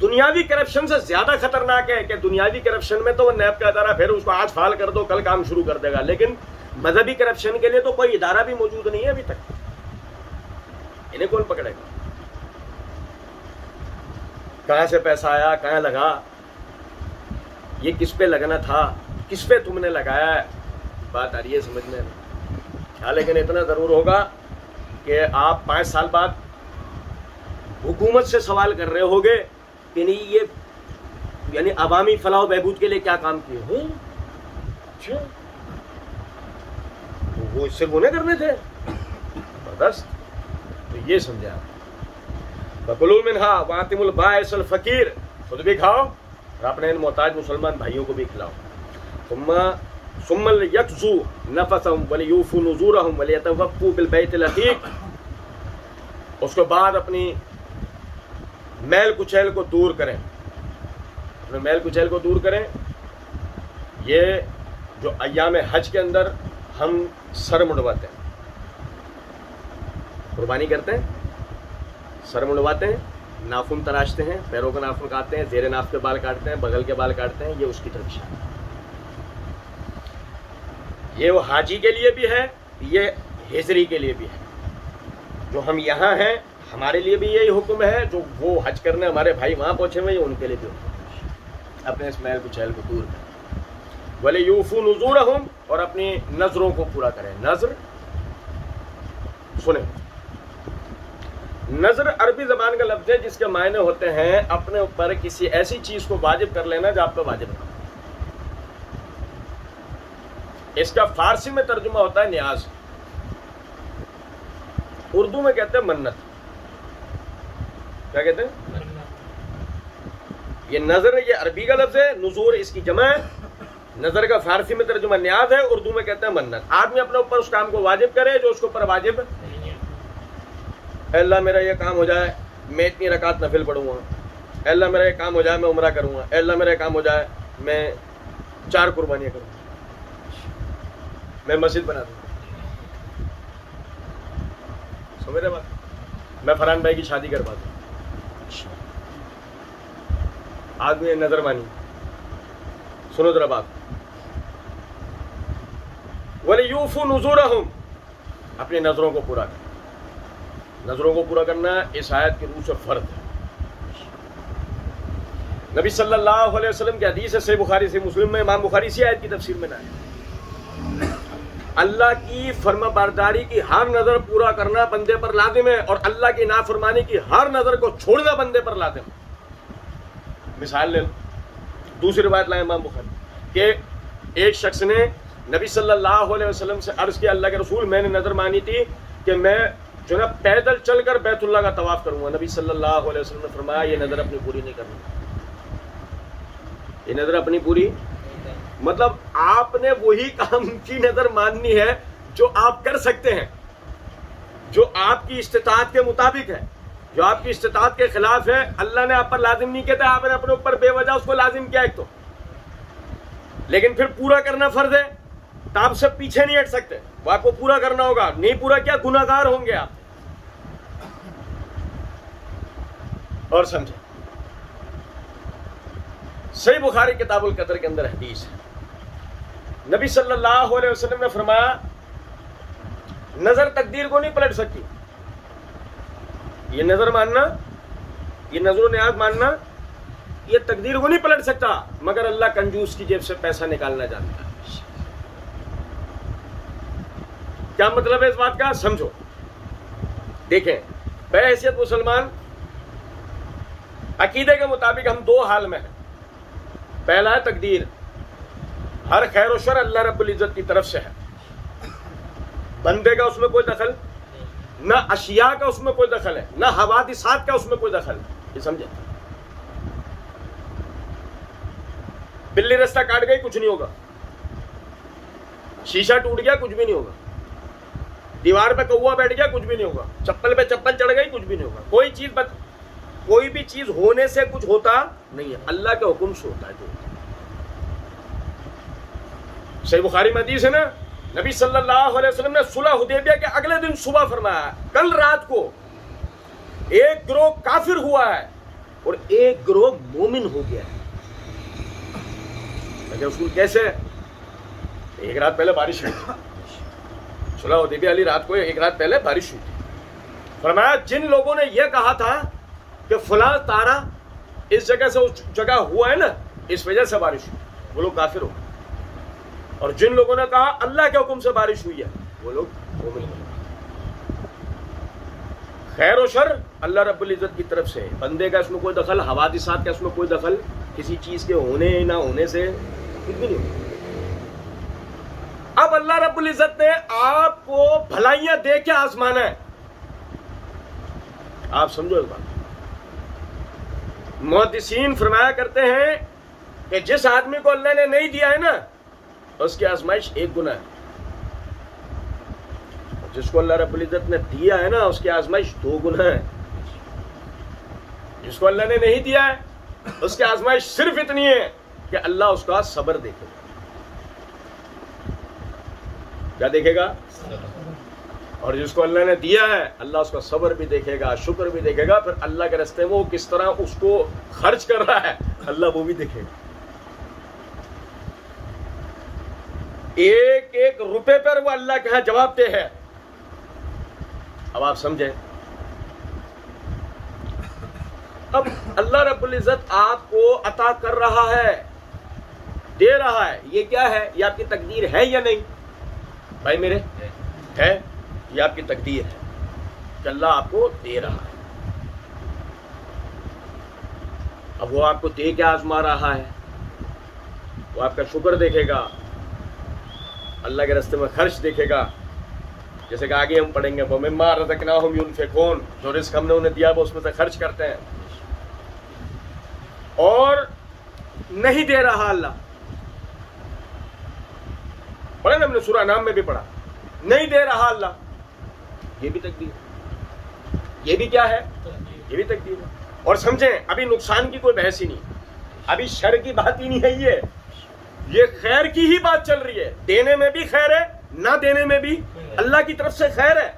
دنیاوی کرپشن سے زیادہ خطرناک ہے کہ دنیاوی کرپشن میں تو وہ نیب کا ادارہ پھر اس کو آج فعال کر دو کل کام شروع کر دے گا، لیکن مذہبی کرپشن کے لیے تو کوئی ادارہ بھی موجود نہیں ہے ابھی تک، انہیں کون پکڑے گا؟ کہاں سے پیسہ آیا، کہاں لگا، یہ کس پہ لگنا تھا، کس پہ تم نے لگایا ہے، بات آ رہی ہے سمجھ میں؟ ہاں، لیکن اتنا ضرور ہوگا کہ آپ 5 سال بعد حکومت سے سوال کر رہے ہوگے کہ نہیں یہ یعنی عوامی فلاح و بہبود کے لیے کیا کام کیے ہیں؟ اچھا وہ صرف انہیں کرنے تھے؟ زبردست۔ تو یہ سمجھا، فَكُلُوا مِنْهَا وَأَطِعِمُوا الْبَائِسَ الْفَقِيرَ، خود بھی کھاؤ اور اپنے ان محتاج مسلمان بھائیوں کو بھی کھلاؤ۔ ثُمَّ لْيَقْضُوا نَفَثَهُمْ وَلْيُوفُوا نُذُورَهُمْ وَلْيَطَوَّفُوا بِالْبَيْتِ الْعَتِيقِ، اس کے بعد اپنی میل کچیل کو دور کریں، اپنے میل کچیل کو دور کریں۔ یہ جو ایام حج کے اندر ہم سر منڈواتے ہیں، قربانی کرتے ہیں، سر منڈواتے ہیں، ناخن تراشتے ہیں، پیروں کا ناخن کاٹتے ہیں، زیر ناف کے بال کاٹتے ہیں، بغل کے بال کاٹتے ہیں، یہ اس کی ٹریڈیشن ہے۔ یہ وہ حاجی کے لیے بھی ہے، یہ ہجری کے لیے بھی ہے۔ جو ہم یہاں ہیں ہمارے لیے بھی یہی حکم ہے، جو وہ حج کرنے ہمارے بھائی وہاں پہنچے ہوئے ہیں ان کے لیے بھی حکم ہے، اپنے اس میل کچیل کو دور کریں۔ وَلِيُوفُوا نُذُورَهُمْ، اور اپنی نظروں کو پورا کریں۔ نظر سنیں، نظر عربی زبان کا لفظ ہے جس کے معنی ہوتے ہیں اپنے اوپر کسی ایسی چیز کو واجب کر لینا جو آپ پہ واجب ہے۔ اس کا فارسی میں ترجمہ ہوتا ہے نیاز، اردو میں کہتے ہیں منت۔ کیا کہتے ہیں؟ یہ نظر یہ عربی کا لفظ ہے، نذور اس کی جمع ہے۔ نظر کا فارسی میں ترجمہ نیاز ہے، اردو میں کہتے ہیں منت۔ آدمی اپنے اوپر اس کام کو واجب کرے جو اس کے اوپر واجب نہیں ہے۔ اے اللہ میرا یہ کام ہو جائے میں اتنی رکعت نفل پڑھوں گا، اے اللہ میرا یہ کام ہو جائے میں عمرہ کروں گا، اے اللہ میرا یہ کام ہو جائے میں 4 قربانیاں کروں گا، میں مسجد بنا دوں گا۔ سمجھ رہے بات؟ میں فرحان بھائی کی شادی کروا دوں۔ آدمی نے نظر مانی، سنو ذرا بات۔ وَلِيُوفُوا نُذُورَهُمْ، اپنی نظروں کو پورا کرنا۔ نظروں کو پورا کرنا اس آیت کی روح سے فرض ہے۔ نبی صلی اللہ علیہ وسلم کی حدیث ہے، صحیح بخاری سے مسلم میں، امام بخاری اسی آیت کی تفسیر میں نہ ہے، اللہ کی فرما برداری کی ہر نظر پورا کرنا بندے پر لازم ہے، اور اللہ کی نافرمانی کی ہر نظر کو چھوڑنا بندے پر لازم ہے۔ مثال لے لو، دوسری روایت لائے امام بخاری کہ ایک شخص نے نبی صلی اللہ علیہ وسلم سے عرض کیا اللہ کے رسول میں نے نظر مانی تھی کہ میں جو نا پیدل چل کر بیت اللہ کا طواف کروں گا. نبی صلی اللہ علیہ وسلم نے فرمایا یہ نظر اپنی پوری نہیں کرنی, یہ نظر اپنی پوری, مطلب آپ نے وہی کام کی نظر ماننی ہے جو آپ کر سکتے ہیں, جو آپ کی استطاعت کے مطابق ہے. جو آپ کی استطاعت کے خلاف ہے اللہ نے آپ پر لازم نہیں کہتا, آپ نے اپنے اوپر بے وجہ اس کو لازم کیا ایک تو, لیکن پھر پورا کرنا فرض ہے تو آپ سے پیچھے نہیں ہٹ سکتے, وہ آپ کو پورا کرنا ہوگا. نہیں پورا کیا گناہ گار ہوں گے آپ. اور سمجھیں صحیح بخاری کتاب القدر کے اندر حدیث ہے, نبی صلی اللہ علیہ وسلم نے فرمایا نظر تقدیر کو نہیں پلٹ سکتی. یہ نظر ماننا, یہ نظر و نیاز ماننا, یہ تقدیر کو نہیں پلٹ سکتا مگر اللہ کنجوس کی جیب سے پیسہ نکالنا جانتا ہے. کیا مطلب ہے اس بات کا سمجھو. دیکھیں بحیثیت مسلمان عقیدے کے مطابق ہم دو حال میں ہیں. پہلا ہے تقدیر, ہر خیر و شر اللہ رب العزت کی طرف سے ہے, بندے کا اس میں کوئی دخل, نہ اشیاء کا اس میں کوئی دخل ہے, نہ حوادثات کا اس میں کوئی دخل ہے. یہ سمجھے, بلی رستہ کاٹ گئی کچھ نہیں ہوگا, شیشہ ٹوٹ گیا کچھ بھی نہیں ہوگا, دیوار پہ کوا بیٹھ گیا کچھ بھی نہیں ہوگا, چپل پہ چپل چڑھ گئی کچھ بھی نہیں ہوگا. کوئی بھی چیز ہونے سے کچھ ہوتا نہیں ہے, اللہ کے حکم سے ہوتا ہے. جو صحیح بخاری میں حدیث ہے نا, نبی صلی اللہ علیہ وسلم نے صلح حدیبیہ کے اگلے دن صبح فرمایا کل رات کو ایک گروہ کافر ہوا ہے اور ایک گروہ مومن ہو گیا ہے. رسول کیسے؟ ایک رات پہلے بارش ہوئی تھی, صلح حدیبیہ والی رات کو ایک رات پہلے بارش ہوئی تھی. فرمایا جن لوگوں نے یہ کہا تھا کہ فلاں تارا اس جگہ سے اس جگہ ہوا ہے نا, اس وجہ سے بارش ہوئی, وہ لوگ کافر ہو گئے. اور جن لوگوں نے کہا اللہ کے حکم سے بارش ہوئی ہے وہ لوگ مومن ہو گئے. خیر و شر اللہ رب العزت کی طرف سے, بندے کا اس میں کوئی دخل, حوادثات کا اس میں کوئی دخل, کسی چیز کے ہونے نہ ہونے سے کچھ بھی نہیں ہوتا. اب اللہ رب العزت نے آپ کو بھلائیاں دے کے آزمانا ہے. آپ سمجھو اس بات. محدثین فرمایا کرتے ہیں کہ جس آدمی کو اللہ نے نہیں دیا ہے نا اس کی آزمائش ایک گنا ہے, جس کو اللہ رب العزت نے دیا ہے نا اس کی آزمائش دو گنا ہے. جس کو اللہ نے نہیں دیا ہے اس کی آزمائش صرف اتنی ہے کہ اللہ اس کا صبر دیکھے گا. کیا دیکھے گا؟ اور جس کو اللہ نے دیا ہے اللہ اس کا صبر بھی دیکھے گا, شکر بھی دیکھے گا, پھر اللہ کے راستے میں وہ کس طرح اس کو خرچ کر رہا ہے اللہ وہ بھی دیکھے گا. ایک ایک روپے پر وہ اللہ کے ہاں جواب دہ ہے. اب آپ سمجھیں, اب اللہ رب العزت آپ کو عطا کر رہا ہے, دے رہا ہے, یہ کیا ہے؟ یہ آپ کی تقدیر ہے یا نہیں؟ بھائی میرے ہے, یہ آپ کی تقدیر ہے کہ اللہ آپ کو دے رہا ہے. اب وہ آپ کو دے کے آزما رہا ہے, وہ آپ کا شکر دیکھے گا, اللہ کے راستے میں خرچ دیکھے گا. جیسے کہ آگے ہم پڑھیں گے وَمِمَّا رَزَقْنَاهُمْ يُنْفِقُونَ, جو رزق ہم نے انہیں دیا وہ اس میں سے خرچ کرتے ہیں. اور نہیں دے رہا اللہ, پڑھا نا ہم نے سورہ نام میں بھی پڑھا, نہیں دے رہا اللہ, یہ بھی تقدیر, یہ بھی کیا ہے؟ یہ بھی تقدیر ہے. اور سمجھیں ابھی نقصان کی کوئی بحث ہی نہیں, ابھی شر کی بات ہی نہیں ہے, یہ خیر کی ہی بات چل رہی ہے. دینے میں بھی خیر ہے, نہ دینے میں بھی اللہ کی طرف سے خیر ہے.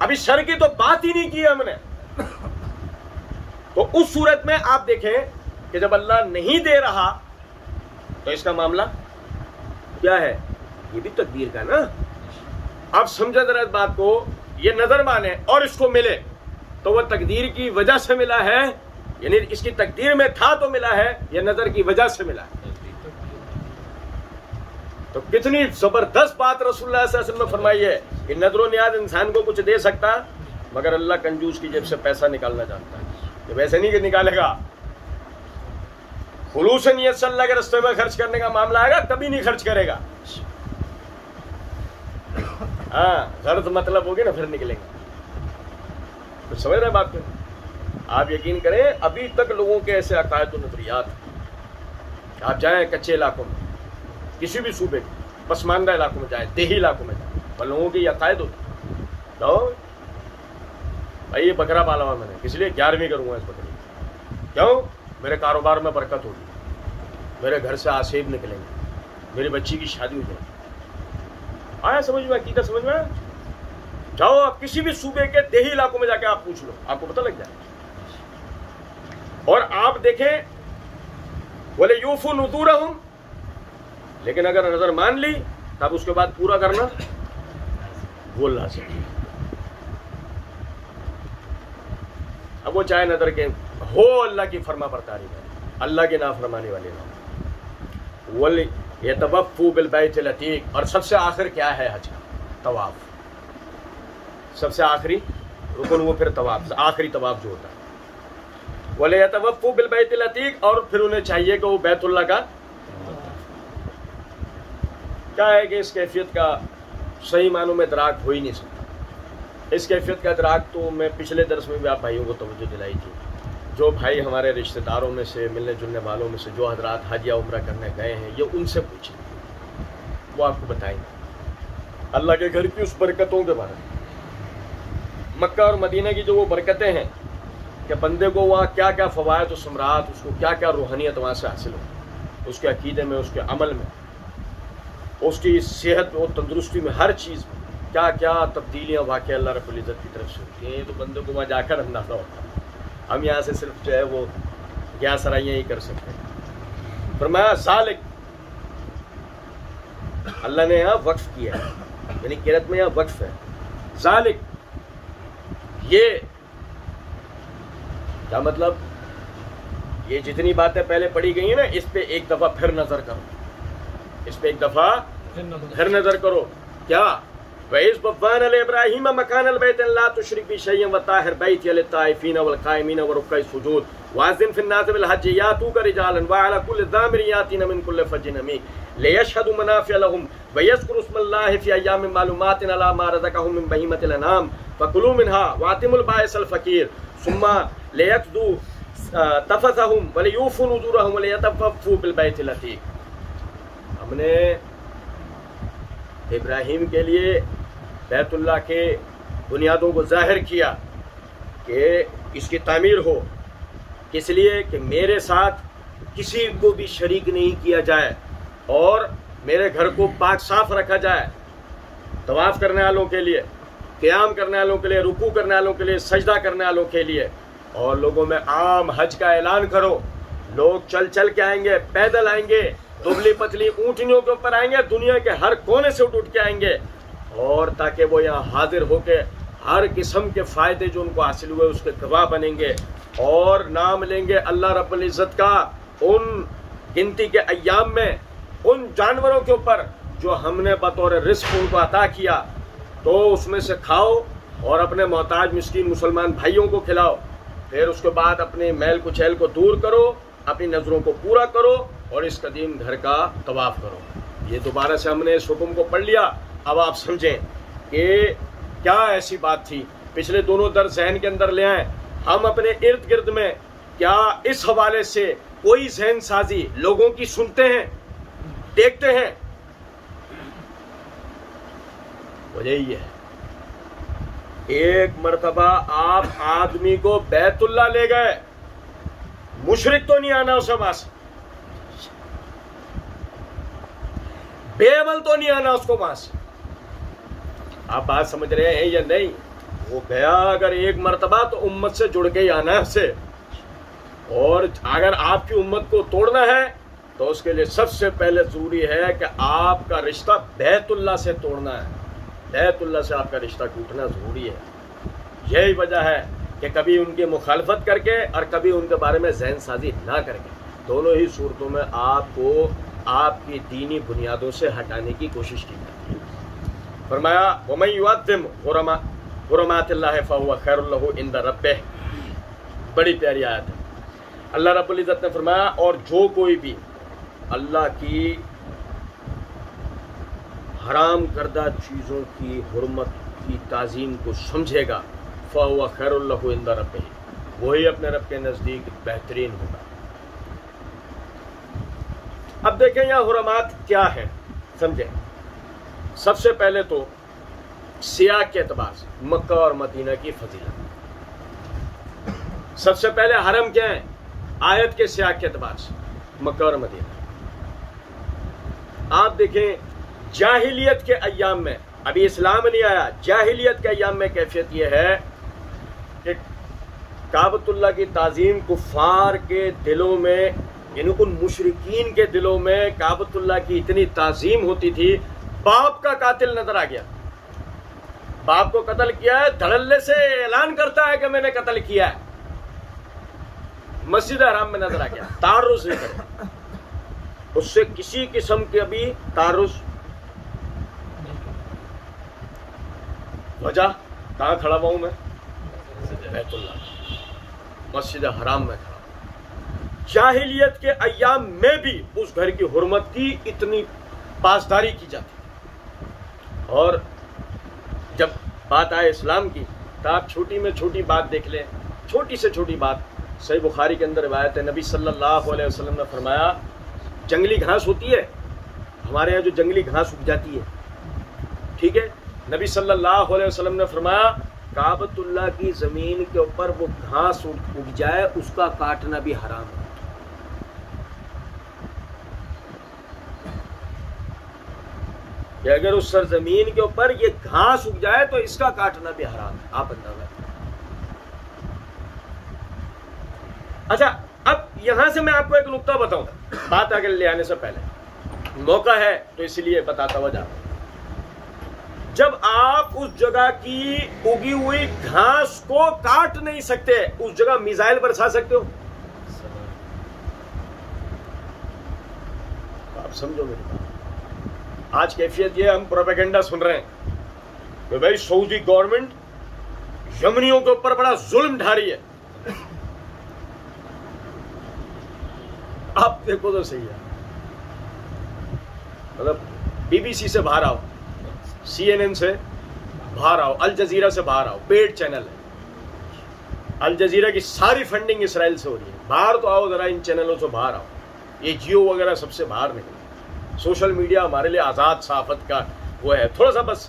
ابھی شر کی تو بات ہی نہیں کی ہم نے. تو اس صورت میں آپ دیکھیں کہ جب اللہ نہیں دے رہا تو اس کا معاملہ کیا ہے؟ یہ بھی تقدیر کا نا. آپ سمجھے ذرا اس بات کو, یہ نظر مانے اور اس کو ملے تو وہ تقدیر کی وجہ سے ملا ہے, یعنی اس کی تقدیر میں تھا تو ملا ہے, یا نظر کی وجہ سے ملا ہے. تو کتنی زبردست بات رسول اللہ صلی اللہ علیہ وسلم نے فرمائی ہے کہ نظر و نیاز انسان کو کچھ دے سکتا مگر اللہ کنجوس کی جیب سے پیسہ نکالنا جانتا ہے. کہ ویسے نہیں کہ نکالے گا, خلوص نیت سے اللہ کے راستے میں خرچ کرنے کا معاملہ آئے گا کبھی نہیں خرچ کرے گا. ہاں غرض مطلب ہوگی نا پھر نکلیں گے. تو سمجھ رہے ہیں بات کو؟ آپ یقین کریں ابھی تک لوگوں کے ایسے عقائد و نظریات ہیں. آپ جائیں کچے علاقوں میں کسی بھی صوبے کے پسماندہ علاقوں میں جائیں دیہی علاقوں میں جائیں اور لوگوں کے یہ عقائد ہوتے تو بھائی یہ بکرا پالا ہوا میں نے اس لیے 11ویں کروں گا اس بکری. کیوں؟ میرے کاروبار میں برکت ہوگی, میرے گھر سے آسیب نکلیں گے, میری بچی کی شادی ہو جائے گی. آیا سمجھ میں؟ عقیدہ سمجھ میں؟ جاؤ آپ کسی بھی صوبے کے دیہی علاقوں میں جا کے آپ پوچھ لو, آپ کو پتہ لگ جائے. اور آپ دیکھیں بولے یوفو نذورہم, لیکن اگر نظر مان لی تب اس کے بعد پورا کرنا وہ لازم. اب وہ چاہے نظر کے ہو اللہ کی فرما برداری میں, اللہ کی نافرمانی والے نہ ولی یتوفوا بالبیت العتیق. اور سب سے آخر کیا ہے حج کا؟ طواف. سب سے آخری رکن وہ پھر طواف, آخری طواف جو ہوتا ہے. ولی یتوفوا بالبیت العتیق. اور پھر انہیں چاہیے کہ وہ بیت اللہ کا کیا ہے کہ اس کیفیت کا صحیح معنوں میں ادراک ہو ہی نہیں سکتا. اس کیفیت کا ادراک تو میں پچھلے درس میں بھی آپ بھائیوں کو توجہ دلائی تھی. جو بھائی ہمارے رشتہ داروں میں سے ملنے جلنے والوں میں سے جو حضرات حج یا عمرہ کرنے گئے ہیں یہ ان سے پوچھیں, وہ آپ کو بتائیں گے اللہ کے گھر کی اس برکتوں کے بارے میں. مکہ اور مدینہ کی جو وہ برکتیں ہیں کہ بندے کو وہاں کیا کیا فوائد و ثمرات, اس کو کیا کیا روحانیت وہاں سے حاصل ہو, اس کے عقیدے میں, اس کے عمل میں, اس کی صحت اور تندرستی میں, ہر چیز میں کیا کیا تبدیلیاں واقع اللہ رب العزت کی طرف سے ہوتی ہیں. یہ تو بندے کو وہاں جا کر اندازہ ہوتا ہے. ہم یہاں سے صرف جو ہے وہ گیا سرائیاں ہی کر سکتے ہیں. فرمایا ذالک, اللہ نے یہاں وقف کیا ہے, یعنی قرأت میں یہاں وقف ہے. ذالک یہ کیا مطلب؟ یہ جتنی باتیں پہلے پڑھی گئی ہیں نا اس پہ ایک دفعہ پھر نظر کرو, اس پہ ایک دفعہ پھر نظر کرو. کیا؟ وَإِذْ بَوَّأْنَا لِإِبْرَاهِيمَ مَكَانَ الْبَيْتِ أَن لَّا تُشْرِكْ بِي شَيْئًا وَطَهِّرْ بَيْتِيَ لِلطَّائِفِينَ وَالْقَائِمِينَ وَرُكَّعِ السُّجُودِ وَأَذِّن فِي النَّاسِ بِالْحَجِّ يَأْتُوكَ رِجَالًا وَعَلَىٰ كُلِّ ضَامِرٍ يَأْتِينَ مِن كُلِّ فَجٍّ عَمِيقٍ لِيَشْهَدُوا مَنَافِعَ لَهُمْ وَيَذْكُرُوا اسْمَ اللَّهِ فِي أَيَّامٍ مَّعْلُومَاتٍ عَلَىٰ مَا رَزَقَهُم مِّن بَهِيمَةِ الْأَنْعَامِ فَكُلُوا مِنْهَا وَأَطِعِمُوا الْبَائِسَ الْفَقِيرَ ثُمَّ لِيَقْضُوا تَفَثَهُمْ وَلِيُوفُوا نُذُورَهُمْ وَلِيَطَوَّفُوا بِالْبَيْتِ الْعَتِيقِ. ہم نے ابراہیم کے لیے بیت اللہ کے بنیادوں کو ظاہر کیا کہ اس کی تعمیر ہو, اس لیے کہ میرے ساتھ کسی کو بھی شریک نہیں کیا جائے اور میرے گھر کو پاک صاف رکھا جائے. طواف کرنے والوں کے لیے, قیام کرنے والوں کے لیے, رکوع کرنے والوں کے لیے, سجدہ کرنے والوں کے لیے. اور لوگوں میں عام حج کا اعلان کرو. لوگ چل چل کے آئیں گے, پیدل آئیں گے, دبلی پتلی اونٹنیوں کے اوپر آئیں گے, دنیا کے ہر کونے سے اٹھ کے آئیں گے, اور تاکہ وہ یہاں حاضر ہو کے ہر قسم کے فائدے جو ان کو حاصل ہوئے اس کے گواہ بنیں گے اور نام لیں گے اللہ رب العزت کا ان گنتی کے ایام میں ان جانوروں کے اوپر جو ہم نے بطور رزق ان کو عطا کیا. تو اس میں سے کھاؤ اور اپنے محتاج مسکین مسلمان بھائیوں کو کھلاؤ. پھر اس کے بعد اپنے میل کچیل کو دور کرو, اپنی نظروں کو پورا کرو اور اس قدیم گھر کا طواف کرو. یہ دوبارہ سے ہم نے اس حکم کو پڑھ لیا. اب آپ سمجھیں کہ کیا ایسی بات تھی. پچھلے دونوں درس ذہن کے اندر لے آئیں. ہم اپنے ارد گرد میں کیا اس حوالے سے کوئی ذہن سازی لوگوں کی سنتے ہیں, دیکھتے ہیں؟ وجہ یہ ہے ایک مرتبہ آپ آدمی کو بیت اللہ لے گئے, مشرک تو نہیں آنا اسے وہاں سے, بے عمل تو نہیں آنا اس کو وہاں سے. آپ بات سمجھ رہے ہیں یا نہیں؟ وہ گیا اگر ایک مرتبہ تو امت سے جڑ کے ہی آنا ہے اسے. اور اگر آپ کی امت کو توڑنا ہے تو اس کے لیے سب سے پہلے ضروری ہے کہ آپ کا رشتہ بیت اللہ سے توڑنا ہے. بیت اللہ سے آپ کا رشتہ ٹوٹنا ضروری ہے. یہی وجہ ہے کہ کبھی ان کی مخالفت کر کے اور کبھی ان کے بارے میں ذہن سازی نہ کر کے, دونوں ہی صورتوں میں آپ کو آپ کی دینی بنیادوں سے ہٹانے کی کوشش کی جاتی ہے. فرمایا وَمَن يُعَظِّمْ حُرُمَاتِ اللَّهِ فَهُوَ خَيْرٌ لَهُ عِندَ رَبِّهِ. بڑی پیاری آیت ہے. اللہ رب العزت نے فرمایا اور جو کوئی بھی اللہ کی حرام کردہ چیزوں کی حرمت کی تعظیم کو سمجھے گا فَهُوَ خَيْرٌ لَهُ عِندَ رَبِّهِ، وہی اپنے رب کے نزدیک بہترین ہوگا۔ اب دیکھیں یہاں حرمات کیا ہیں، سمجھیں۔ سب سے پہلے تو سیاق کے اعتبار سے مکہ اور مدینہ کی فضیلت۔ سب سے پہلے حرم کیا ہے آیت کے سیاق کے اعتبار سے، مکہ اور مدینہ۔ آپ دیکھیں جاہلیت کے ایام میں، ابھی اسلام نہیں آیا، جاہلیت کے ایام میں کیفیت یہ ہے کہ کعبۃ اللہ کی تعظیم کفار کے دلوں میں، یعنی ان مشرکین کے دلوں میں کعبۃ اللہ کی اتنی تعظیم ہوتی تھی، باپ کا قاتل نظر آ گیا، باپ کو قتل کیا ہے، دھڑلے سے اعلان کرتا ہے کہ میں نے قتل کیا ہے، مسجد حرام میں نظر آ گیا، تعرض نہیں کرے، اس سے کسی قسم کے ابھی تعرض۔ وجہ کہاں کھڑا ہوا ہوں میں؟ بیت اللہ، مسجد حرام میں کھڑا۔ جاہلیت کے ایام میں بھی اس گھر کی حرمت کی اتنی پاسداری کی جاتی، اور جب بات آئے اسلام کی تو آپ چھوٹی میں چھوٹی بات دیکھ لیں، چھوٹی سے چھوٹی بات۔ صحیح بخاری کے اندر روایت ہے، نبی صلی اللہ علیہ وسلم نے فرمایا، جنگلی گھاس ہوتی ہے ہمارے یہاں جو جنگلی گھاس اگ جاتی ہے، ٹھیک ہے، نبی صلی اللہ علیہ وسلم نے فرمایا کعبۃ اللہ کی زمین کے اوپر وہ گھاس اگ جائے اس کا کاٹنا بھی حرام ہے۔ کہ اگر اس سرزمین کے اوپر یہ گھاس اگ جائے تو اس کا کاٹنا بھی حرام ہے، آپ اندازہ۔ اچھا، اب یہاں سے میں آپ کو ایک نقطہ بتاؤں، بات آگے لے آنے سے پہلے موقع ہے تو اس لیے بتاتا ہوا جاتا ہوں۔ جب آپ اس جگہ کی اگی ہوئی گھاس کو کاٹ نہیں سکتے، اس جگہ میزائل برسا سکتے ہو؟ آپ سمجھو میری بات۔ آج کیفیت یہ ہم پروپیگنڈا سن رہے ہیں کہ بھائی سعودی گورنمنٹ یمنیوں کے اوپر بڑا ظلم ڈھا رہی ہے۔ آپ دیکھو تو صحیح ہے، مطلب بی بی سی سے باہر آؤ، سی این این سے باہر آؤ، الجزیرہ سے باہر آؤ، پیڈ چینل ہے، الجزیرہ کی ساری فنڈنگ اسرائیل سے ہو رہی ہے، باہر تو آؤ ذرا، ان چینلوں سے باہر آؤ، یہ جیو وغیرہ سب سے باہر نکلو۔ سوشل میڈیا ہمارے لیے آزاد صحافت کا وہ ہے، تھوڑا سا بس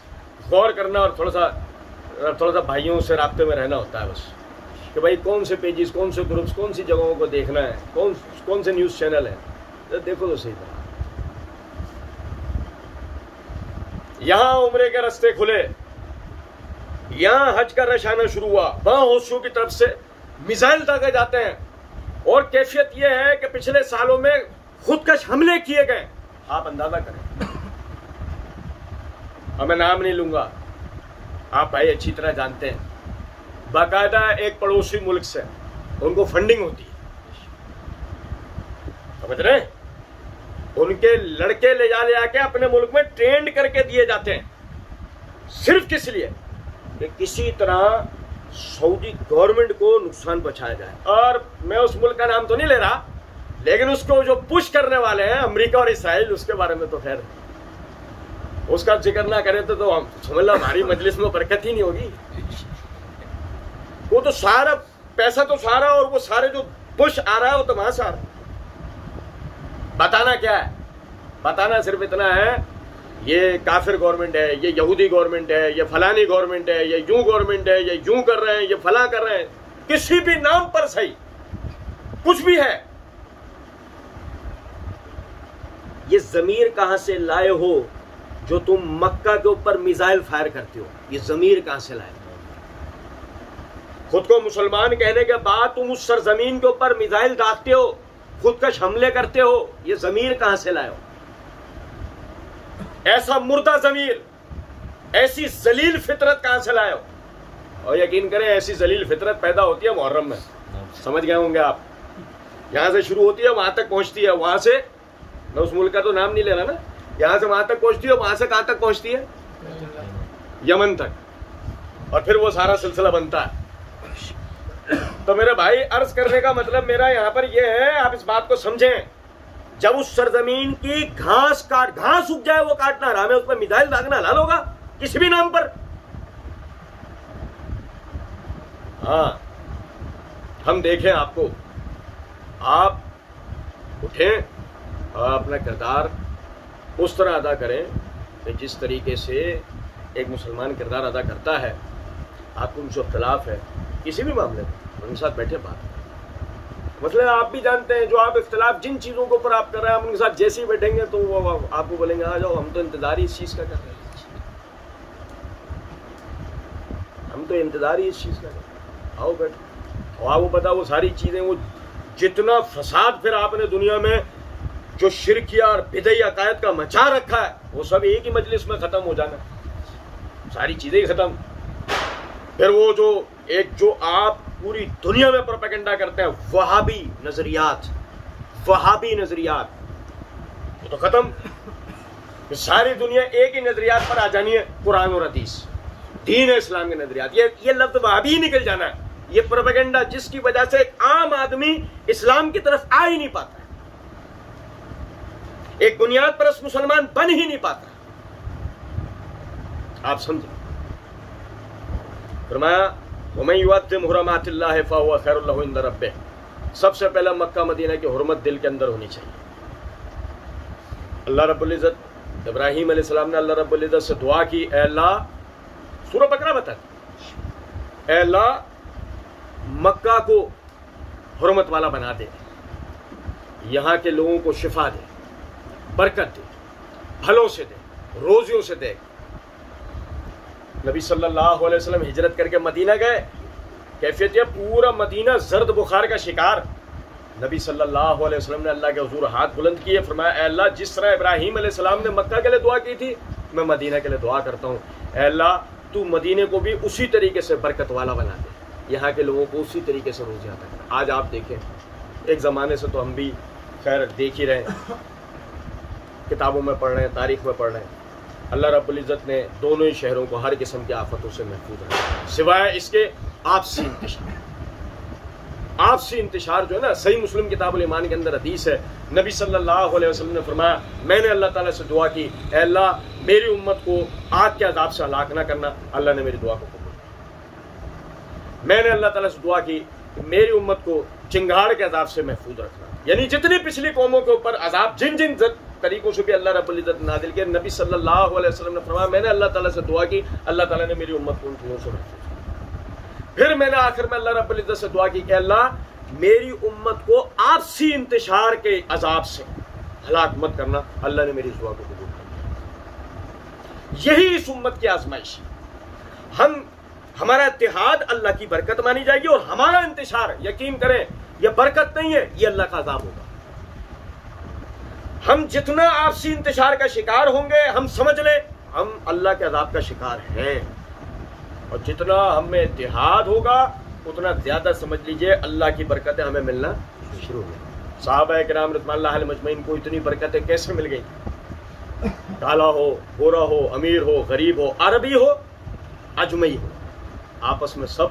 غور کرنا اور تھوڑا سا بھائیوں سے رابطے میں رہنا ہوتا ہے بس، کہ بھائی کون سے پیجز، کون سے گروپس، کون سی جگہوں کو دیکھنا ہے، کون سے نیوز چینل ہیں، دیکھو تو صحیح طرح۔ یہاں عمرے کے راستے کھلے، یہاں حج کا رش آنا شروع ہوا، وہاں حوثیوں کی طرف سے میزائل داغے جاتے ہیں، اور کیفیت یہ ہے کہ پچھلے سالوں میں خودکش حملے کیے گئے، آپ اندازہ کریں۔ اور میں نام نہیں لوں گا، آپ بھائی اچھی طرح جانتے ہیں، باقاعدہ ایک پڑوسی ملک سے ان کو فنڈنگ ہوتی ہے، سمجھ رہے ہیں، ان کے لڑکے لے جا کے اپنے ملک میں ٹرینڈ کر کے دیے جاتے ہیں، صرف کس لیے کہ کسی طرح سعودی گورنمنٹ کو نقصان پہنچایا جائے۔ اور میں اس ملک کا نام تو نہیں لے رہا، لیکن اس کو جو پش کرنے والے ہیں امریکہ اور اسرائیل، اس کے بارے میں تو خیر اس کا ذکر نہ کرے تو ہم سمجھ لو ہماری مجلس میں برکت ہی نہیں ہوگی۔ وہ تو سارا پیسہ تو سارا، اور وہ سارے جو پش آ رہا ہے وہ تو وہاں سے آ رہا ہے۔ بتانا کیا ہے؟ بتانا صرف اتنا ہے، یہ کافر گورنمنٹ ہے، یہ یہودی گورنمنٹ ہے، یہ فلانی گورنمنٹ ہے، یہ یوں گورنمنٹ ہے، یہ یوں کر رہے ہیں، یہ فلاں کر رہے ہیں، کسی بھی نام پر صحیح، کچھ بھی ہے۔ یہ ضمیر کہاں سے لائے ہو جو تم مکہ کے اوپر میزائل فائر کرتے ہو؟ یہ ضمیر کہاں سے لائے ہو؟ خود کو مسلمان کہنے کے بعد تم اس سرزمین کے اوپر میزائل داغتے ہو، خودکش حملے کرتے ہو، یہ ضمیر کہاں سے لائے ہو؟ ایسا مردہ ضمیر، ایسی ذلیل فطرت کہاں سے لائے ہو؟ اور یقین کریں ایسی ذلیل فطرت پیدا ہوتی ہے محرم میں، سمجھ گئے ہوں گے آپ، یہاں سے شروع ہوتی ہے وہاں تک پہنچتی ہے، وہاں سے میں اس ملک کا تو نام نہیں لے رہا نا، یہاں سے وہاں تک پہنچتی ہے، وہاں سے کہاں تک پہنچتی ہے؟ یمن تک، اور پھر وہ سارا سلسلہ بنتا ہے۔ تو میرے بھائی عرض کرنے کا مطلب میرا یہاں پر یہ ہے، آپ اس بات کو سمجھیں، جب اس سرزمین کی گھاس اگ جائے وہ کاٹنا حرام ہے، اس پر میزائل داغنا حلال ہوگا کسی بھی نام پر؟ ہاں ہم دیکھیں آپ کو، آپ اٹھیں اور اپنا کردار اس طرح ادا کریں کہ جس طریقے سے ایک مسلمان کردار ادا کرتا ہے. آپ کو ان سے اختلاف ہے کسی بھی معاملے میں، ان کے ساتھ بیٹھے بات کریں. مثلا آپ بھی جانتے ہیں جو آپ اختلاف جن چیزوں کے اوپر آپ کر رہے ہیں، آپ ان کے ساتھ جیسے ہی بیٹھیں گے تو وہ آپ کو بولیں گے آ جاؤ، ہم تو انتظار ہی اس چیز کا کر رہے ہیں، ہم تو انتظار ہی اس چیز کا کر رہے ہیں، آؤ بیٹھو. اور آپ کو پتا وہ ساری چیزیں، وہ جتنا فساد پھر آپ نے دنیا میں جو شرکیہ اور بدعی عقائد کا مچا رکھا ہے وہ سب ایک ہی مجلس میں ختم ہو جانا، ساری چیزیں ہی ختم. پھر وہ جو آپ پوری دنیا میں پروپیگنڈا کرتے ہیں، وہابی نظریات وہ تو ختم. ساری دنیا ایک ہی نظریات پر آ جانی ہے، قرآن اور حدیث، دین اسلام کے نظریات. یہ لفظ وہابی ہی نکل جانا ہے. یہ پروپیگنڈا جس کی وجہ سے ایک عام آدمی اسلام کی طرف آ ہی نہیں پاتا، ایک بنیاد پرست مسلمان بن ہی نہیں پاتا. آپ سمجھیں. فرمایا وَمَن يُعَظِّمْ حُرُمَاتِ اللَّهِ فَهُوَ خَيْرٌ لَهُ عِندَ رَبِّهِ. سب سے پہلا مکہ مدینہ کی حرمت دل کے اندر ہونی چاہیے. اللہ رب العزت، ابراہیم علیہ السلام نے اللہ رب العزت سے دعا کی، اے اللہ، سورہ بقرہ بتاتا، اے اللہ مکہ کو حرمت والا بنا دے، یہاں کے لوگوں کو شفا دے، برکت دے، پھلوں سے دے، روزیوں سے دے. نبی صلی اللہ علیہ وسلم ہجرت کر کے مدینہ گئے، کیفیت یہ پورا مدینہ زرد بخار کا شکار. نبی صلی اللہ علیہ وسلم نے اللہ کے حضور ہاتھ بلند کیے، فرمایا اے اللہ جس طرح ابراہیم علیہ السلام نے مکہ کے لیے دعا کی تھی، میں مدینہ کے لیے دعا کرتا ہوں، اے اللہ تو مدینہ کو بھی اسی طریقے سے برکت والا بنا دے، یہاں کے لوگوں کو اسی طریقے سے روزی عطا کر. آج آپ دیکھیں، ایک زمانے سے تو ہم بھی خیر دیکھ ہی رہے ہیں، کتابوں میں پڑھ رہے ہیں، تاریخ میں پڑھ رہے ہیں، اللہ رب العزت نے دونوں ہی شہروں کو ہر قسم کی آفتوں سے محفوظ رکھا، سوائے اس کے آپسی انتشار جو ہے نا. صحیح مسلم کتاب الایمان کے اندر حدیث ہے، نبی صلی اللہ علیہ وسلم نے فرمایا میں نے اللہ تعالیٰ سے دعا کی، اے اللہ میری امت کو آگ کے عذاب سے ہلاک نہ کرنا. اللہ نے میری دعا کو قبول کیا. میں نے اللہ تعالیٰ سے دعا کی کہ میری امت کو چنگاڑ کے عذاب سے محفوظ رکھنا. یعنی جتنی پچھلی قوموں کے اوپر عذاب جن طریقوں سے بھی اللہ رب العزت نازل کیا، نبی صلی اللہ علیہ وسلم نے فرمایا میں نے اللہ تعالیٰ سے دعا کی، اللہ تعالیٰ نے میری امت کو ان چیزوں سے محفوظ کیا. پھر میں نے آخر میں اللہ رب العزت سے دعا کی کہ اللہ میری امت کو آپسی انتشار کے عذاب سے ہلاک مت کرنا. اللہ نے میری دعا کو قبول کر لیا. یہی اس امت کی آزمائش ہے. ہمارا اتحاد اللہ کی برکت مانی جائے گی، اور ہمارا انتشار یقین کریں یہ برکت نہیں ہے، یہ اللہ کا عذاب ہوگا. ہم جتنا آپسی انتشار کا شکار ہوں گے، ہم سمجھ لیں ہم اللہ کے عذاب کا شکار ہیں، اور جتنا ہم میں اتحاد ہوگا اتنا زیادہ سمجھ لیجئے اللہ کی برکتیں ہمیں ملنا شروع ہو گئی. صحابہ کرام رضوان اللہ علیہم اجمعین کو اتنی برکتیں کیسے مل گئی؟ کالا ہو، گورا ہو، امیر ہو، غریب ہو، عربی ہو، اجمی ہو، آپس میں سب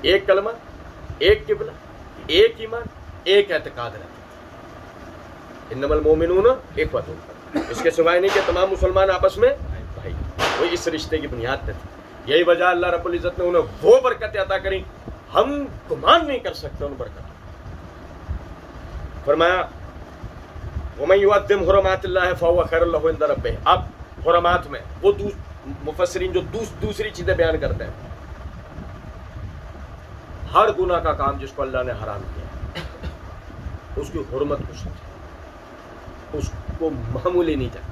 ایک کلمہ، ایک قبلہ، ایک ایمان، ایک اعتقاد رہتا. انما المومنون اخوۃ. اس کے سوائے نہیں کہ تمام مسلمان آپس میں بھائی، وہ اس رشتے کی بنیاد پہ تھے. یہی وجہ اللہ رب العزت نے انہیں وہ برکتیں عطا کریں ہم گمان نہیں کر سکتے ان برکتوں. فرمایا وَمَن يُعَظِّمْ حُرُمَاتِ اللَّهِ فَهُوَ خَيْرٌ لَهُ عِندَ رَبِّهِ. اب حرمات میں وہ مفسرین جو دوسری چیزیں بیان کرتے ہیں، ہر گناہ کا کام جس کو اللہ نے حرام کیا اس کی حرمت کو سمجھیں، اس کو معمولی نہیں جاتا.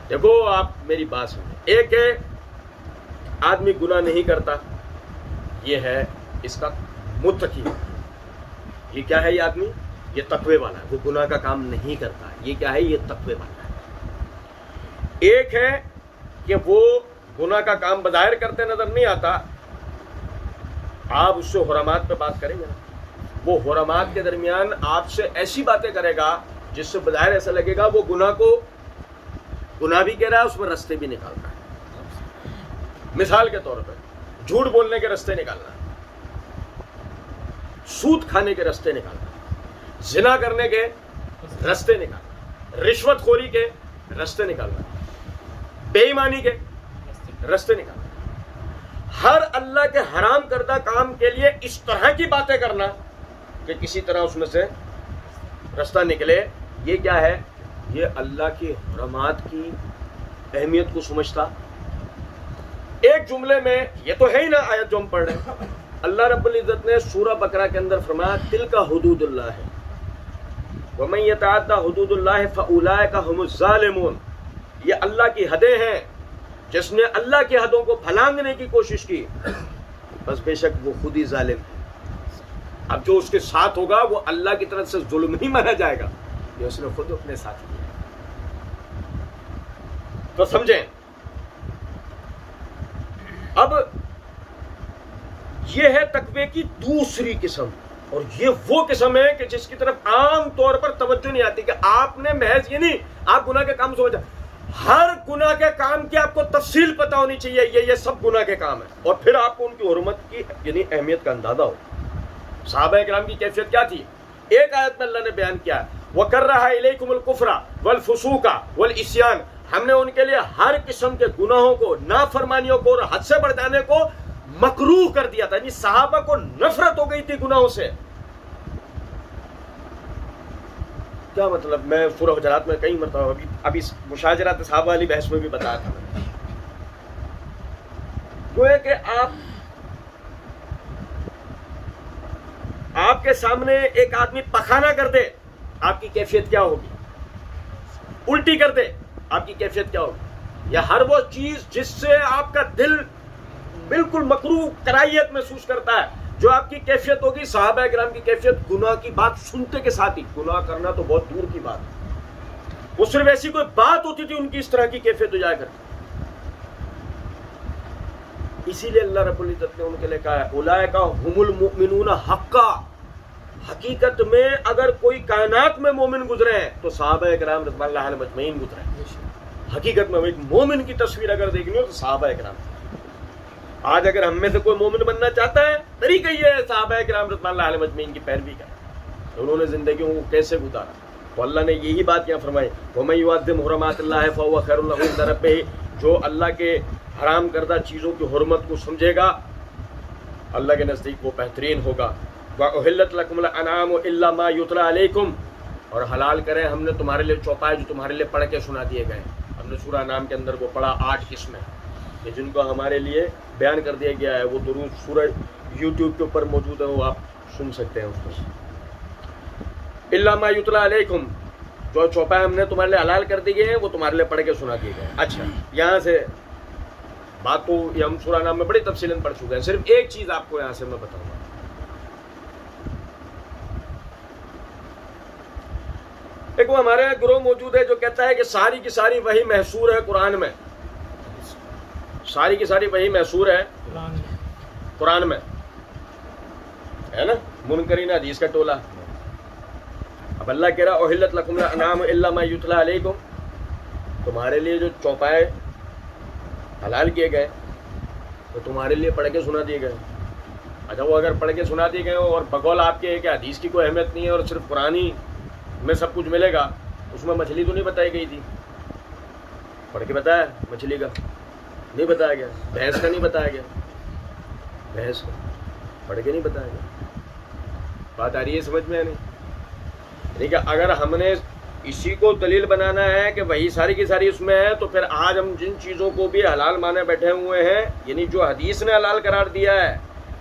دیکھو آپ میری بات سنیں، ایک ہے آدمی گناہ نہیں کرتا، یہ ہے اس کا متقی. یہ کیا ہے؟ یہ آدمی یہ تقوی والا ہے، وہ گناہ کا کام نہیں کرتا. یہ کیا ہے؟ یہ تقوی والا ہے. ایک ہے کہ وہ گناہ کا کام بظاہر کرتے نظر نہیں آتا، آپ اس سے حرمات پہ بات کریں گے، وہ حرمات کے درمیان آپ سے ایسی باتیں کرے گا جس سے بظاہر ایسا لگے گا وہ گناہ بھی کہہ رہا ہے، اس میں رستے بھی نکال رہا ہے. مثال کے طور پر جھوٹ بولنے کے رستے نکالنا، سود کھانے کے رستے نکالنا، زنا کرنے کے رستے نکالنا، رشوت خوری کے رستے نکالنا، بے ایمانی کے رستے نکالنا، ہر اللہ کے حرام کردہ کام کے لیے اس طرح کی باتیں کرنا کہ کسی طرح اس میں سے رستہ نکلے. یہ کیا ہے؟ یہ اللہ کی حرمات کی اہمیت کو سمجھتا. ایک جملے میں یہ تو ہے ہی نا آیت جو ہم پڑھ رہے ہیں. اللہ رب العزت نے سورہ بقرہ کے اندر فرمایا تلک حدود اللہ ہے ومن یتعدی حدود اللہ فاولئک هم الظالمون. یہ اللہ کی حدیں ہیں، جس نے اللہ کی حدوں کو پھلانگنے کی کوشش کی بس بے شک وہ خود ہی ظالم ہے. اب جو اس کے ساتھ ہوگا وہ اللہ کی طرف سے ظلم ہی مانا جائے گا، یہ اس نے خود اپنے ساتھ کیا. تو سمجھیں اب یہ ہے تقوی کی دوسری قسم، اور یہ وہ قسم ہے کہ جس کی طرف عام طور پر توجہ نہیں آتی کہ آپ نے محض یہ نہیں آپ گناہ کے کام سمجھا، ہر گناہ کے کام کی آپ کو تفصیل پتہ ہونی چاہیے. یہ سب گناہ کے کام ہیں، اور پھر آپ کو ان کی حرمت کی یعنی اہمیت کا اندازہ ہو. صحابہ کرام کی کیفیت کیا تھی؟ ایک آیت میں اللہ نے بیان کیا وَكَرَّهَ إِلَيْكُمُ الْكُفْرَ وَالْفُسُوقَ وَالْعِصْيَانَ. ہم نے ان کے لیے ہر قسم کے گناہوں کو، نافرمانیوں کو اور حد سے بڑھ جانے کو مکروہ کر دیا تھا. یعنی صحابہ کو نفرت ہو گئی تھی گناہوں سے. کیا مطلب؟ میں سورہ حجرات میں کئی مرتبہ ابھی مشاجرات صحابہ والی بحث میں بھی بتایا تھا میں. وہ ہے کہ آپ کے سامنے ایک آدمی پخانہ کر دے، آپ کی کیفیت کیا ہوگی؟ الٹی کر دے، آپ کی کیفیت کیا ہوگی؟ یا ہر وہ چیز جس سے آپ کا دل بالکل مکروہ کراہیت محسوس کرتا ہے، جو آپ کی کیفیت ہوگی. صحابہ کرام کی کیفیت گناہ کی بات سنتے کے ساتھ ہی، گناہ کرنا تو بہت دور کی بات ہے، وہ صرف ایسی کوئی بات ہوتی تھی ان کی اس طرح کی کیفیت ہو جایا کرتی. اسی لیے اللہ رب العزت نے ان کے لیے کہا ہے اولئک هم المؤمنون حقا. حقیقت میں اگر کوئی کائنات میں مومن گزرے ہیں تو صحابہ کرام رضوان اللہ علیہم اجمعین گزرے ہیں. حقیقت میں ایک مومن کی تصویر اگر دیکھنی ہو تو صحابہ کرام. آج اگر ہم میں سے کوئی مومن بننا چاہتا ہے، طریقہ یہ ہے صحابہ کرام رضوان اللہ علیہم اجمعین کی پیروی کا. انہوں نے زندگیوں کو کیسے گزارا، تو اللہ نے یہی بات یہاں فرمائی وَمَن يُعَظِّمْ حُرُمَاتِ اللَّهِ فَهُوَ خَيْرٌ لَهُ عِندَ رَبِّهِ. جو اللہ کے حرام کردہ چیزوں کی حرمت کو سمجھے گا اللہ کے نزدیک وہ بہترین ہوگا. وَأُحِلَّتْ لَكُمُ الْأَنْعَامُ إِلَّا مَا يُتْلَىٰ عَلَيْكُمْ. اور حلال کریں ہم نے تمہارے لیے چوپائے جو تمہارے لیے پڑھ کے سنا دیے گئے. ہم نے سورہ انعام کے اندر وہ پڑھا 8 قسمیں کہ جن کو ہمارے لیے بیان کر دیا گیا ہے. وہ درود سورہ یوٹیوب کے اوپر موجود ہے، وہ آپ سن سکتے ہیں اس کو. إِلَّا مَا يُتْلَىٰ عَلَيْكُمْ. جو چوپائے ہم نے تمہارے لیے حلال کر دی گئے ہیں وہ تمہارے لیے پڑھ کے سنا دیے گئے. اچھا، یہاں سے بات تو یہ ہم سورہ نام میں بڑی تفصیلاً پڑھ چکے ہیں. صرف ایک چیز آپ کو یہاں سے میں بتاؤں گا. ایک وہ ہمارے یہاں گروہ موجود ہے جو کہتا ہے کہ ساری کی ساری وحی محصور ہے قرآن میں. ساری کی ساری وحی محصور ہے قرآن میں، ہے نا؟ منکرین حدیث کا ٹولہ. اب اللہ کہہ رہا احلت لکم الانعام الا ما یتلی علیکم. تمہارے لیے جو چوپائے حلال کیے گئے تو تمہارے لیے پڑھ کے سنا دیے گئے. اچھا، وہ اگر پڑھ کے سنا دیے گئے اور بقول آپ کے کہ حدیث کی کوئی اہمیت نہیں ہے اور صرف قرآن ہی میں سب کچھ ملے گا، اس میں مچھلی تو نہیں بتائی گئی تھی. پڑھ کے بتایا مچھلی کا نہیں بتایا گیا، بھینس کا نہیں بتایا گیا، بھینس کا پڑھ کے نہیں بتایا گیا. بات آ رہی ہے سمجھ میں؟ نہیں کہ اگر ہم نے اسی کو دلیل بنانا ہے کہ وہی ساری کی ساری اس میں ہے، تو پھر آج ہم جن چیزوں کو بھی حلال مانے بیٹھے ہوئے ہیں، یعنی جو حدیث نے حلال قرار دیا ہے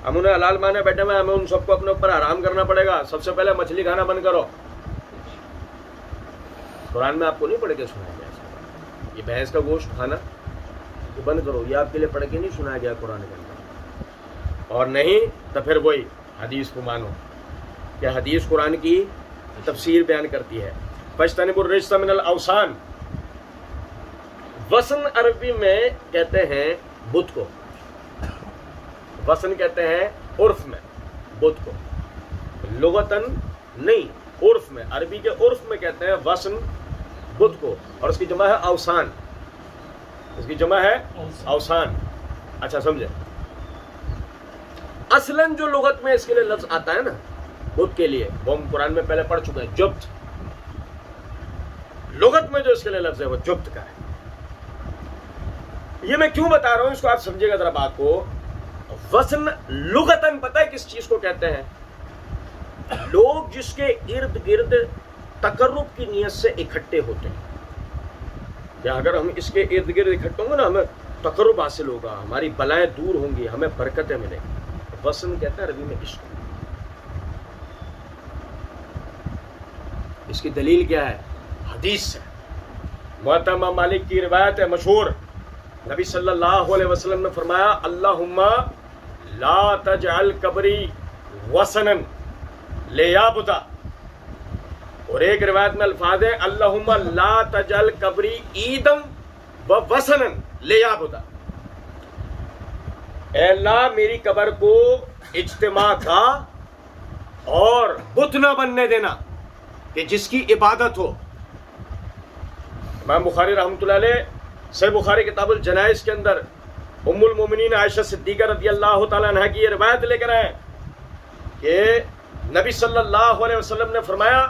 ہم انہیں حلال مانے بیٹھے ہوئے ہیں، ہمیں ان سب کو اپنے اوپر حرام کرنا پڑے گا. سب سے پہلے مچھلی کھانا بند کرو. قرآن میں آپ کو نہیں پڑھ کے سنایا گیا یہ بھینس کا گوشت کھانا یہ بند کرو، یہ آپ کے لیے پڑھ کے نہیں سنایا گیا قرآن کے اندر. اور نہیں تو پھر وہی حدیث کو مانو کہ حدیث قرآن کی تفسیر بیان کرتی ہے. فاجتنبوا الرجس من الاوثان. وثن عربی میں کہتے ہیں بت کو، وثن کہتے ہیں عرف میں بت کو، لغتاً نہیں، عرف میں، عربی کے عرف میں کہتے ہیں وثن بت کو، اور اس کی جمع ہے اوثان. اس کی جمع ہے اوثان. اچھا سمجھے؟ اصلاً جو لغت میں اس کے لیے لفظ آتا ہے نا بت کے لیے، وہ ہم قرآن میں پہلے پڑھ چکے ہیں. جبت لغت میں جو اس کے لیے لفظ ہے وہ جبت کا ہے۔ یہ میں کیوں بتا رہا ہوں، اس کو آپ سمجھے گا ذرا بات کو۔ وزن لغتاً پتہ ہے کس چیز کو کہتے ہیں؟ لوگ جس کے ارد گرد تقرب کی نیت سے اکٹھے ہوتے ہیں، کہ اگر ہم اس کے ارد گرد اکٹھے ہوں گے نا، ہمیں تقرب حاصل ہوگا، ہماری بلائیں دور ہوں گی، ہمیں برکتیں ملیں گی۔ وزن کہتا ہے عربی میں عشق۔ اس کی دلیل کیا ہے؟ حدیث سے۔ موطا امام مالک کی روایت ہے مشہور، نبی صلی اللہ علیہ وسلم نے فرمایا اللہم لا تجعل قبری وثنا لیعبد، اور ایک روایت میں الفاظ ہیں اللہم لا تجعل قبری عیدا ووثنا لیعبد، اے اللہ میری قبر کو اجتماع کا اور بت نہ بننے دینا کہ جس کی عبادت ہو۔ امام بخاری رحمۃ اللہ علیہ صحیح بخاری کتاب الجنائز کے اندر ام المومنین عائشہ صدیقہ رضی اللہ تعالیٰ عنہ کی یہ روایت لے کر آئے کہ نبی صلی اللہ علیہ وسلم نے فرمایا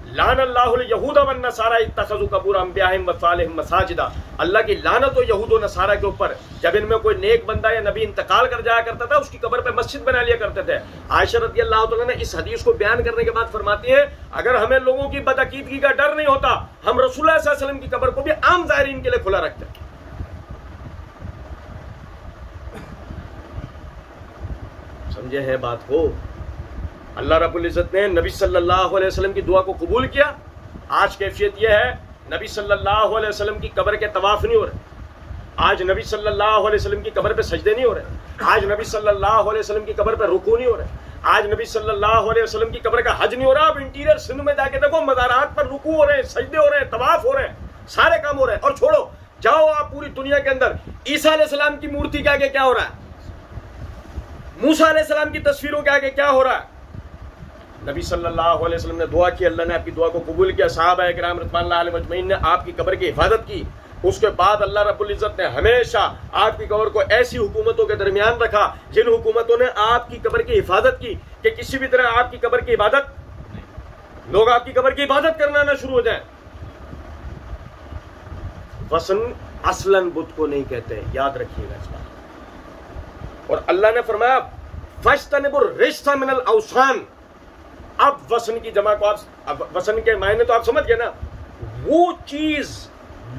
لعن اللہ الیہود والنصارى اتخذوا قبور انبیائہم وصالحہم مساجدا، اللہ کی لعنت ہو یہود و نصارہ کے اوپر، جب ان میں کوئی نیک بندہ یا نبی انتقال کر جایا کرتا تھا اس کی قبر پہ مسجد بنا لیا کرتے تھے۔ عائشہ رضی اللہ تعالیٰ نے اس حدیث کو بیان کرنے کے بعد فرماتی ہے اگر ہمیں لوگوں کی بدعقیدگی کا ڈر نہیں ہوتا ہم رسول اللہ صلی اللہ علیہ وسلم کی قبر کو بھی عام زائرین کے لیے کھلا رکھتے۔ سمجھے ہیں بات کو؟ اللہ رب العزت نے نبی صلی اللہ علیہ وسلم کی دعا کو قبول کیا۔ آج کیفیت یہ ہے نبی صلی اللہ علیہ وسلم کی قبر کے طواف نہیں ہو رہے، آج نبی صلی اللہ علیہ وسلم کی قبر پہ سجدے نہیں ہو رہے، آج نبی صلی اللہ علیہ وسلم کی قبر پہ رکوع نہیں ہو رہے، آج نبی صلی اللہ علیہ وسلم کی قبر کا حج نہیں ہو رہا۔ اب انٹیریئر سندھ میں جا کے دیکھو مزارات پر رکوع ہو رہے ہیں، سجدے ہو رہے ہیں، طواف ہو رہے ہیں، سارے کام ہو رہے ہیں۔ اور چھوڑو جاؤ آپ پوری دنیا کے اندر عیسیٰ علیہ السلام کی مورتی کے آگے کیا ہو رہا ہے، موسیٰ علیہ السلام کی تصویروں کے آگے کیا ہو رہا ہے؟ نبی صلی اللہ علیہ وسلم نے دعا کی، اللہ نے آپ کی دعا کو قبول کیا، صحابہ کرام رضوان اللہ علیہم اجمعین نے آپ کی قبر کی حفاظت کی۔ اس کے بعد اللہ رب العزت نے ہمیشہ آپ کی قبر کو ایسی حکومتوں کے درمیان رکھا جن حکومتوں نے آپ کی قبر کی حفاظت کی کہ کسی بھی طرح آپ کی قبر کی عبادت، لوگ آپ کی قبر کی عبادت کرنا نہ شروع ہو جائیں۔ وثن اصلاً بت کو نہیں کہتے، یاد رکھیے گا اس بات۔ اور اللہ نے فرمایا فاجتنبوا الرجس من الاوثان، اب وثن کی جمع کو آپ وثن کے معنی تو آپ سمجھ گئے نا، وہ چیز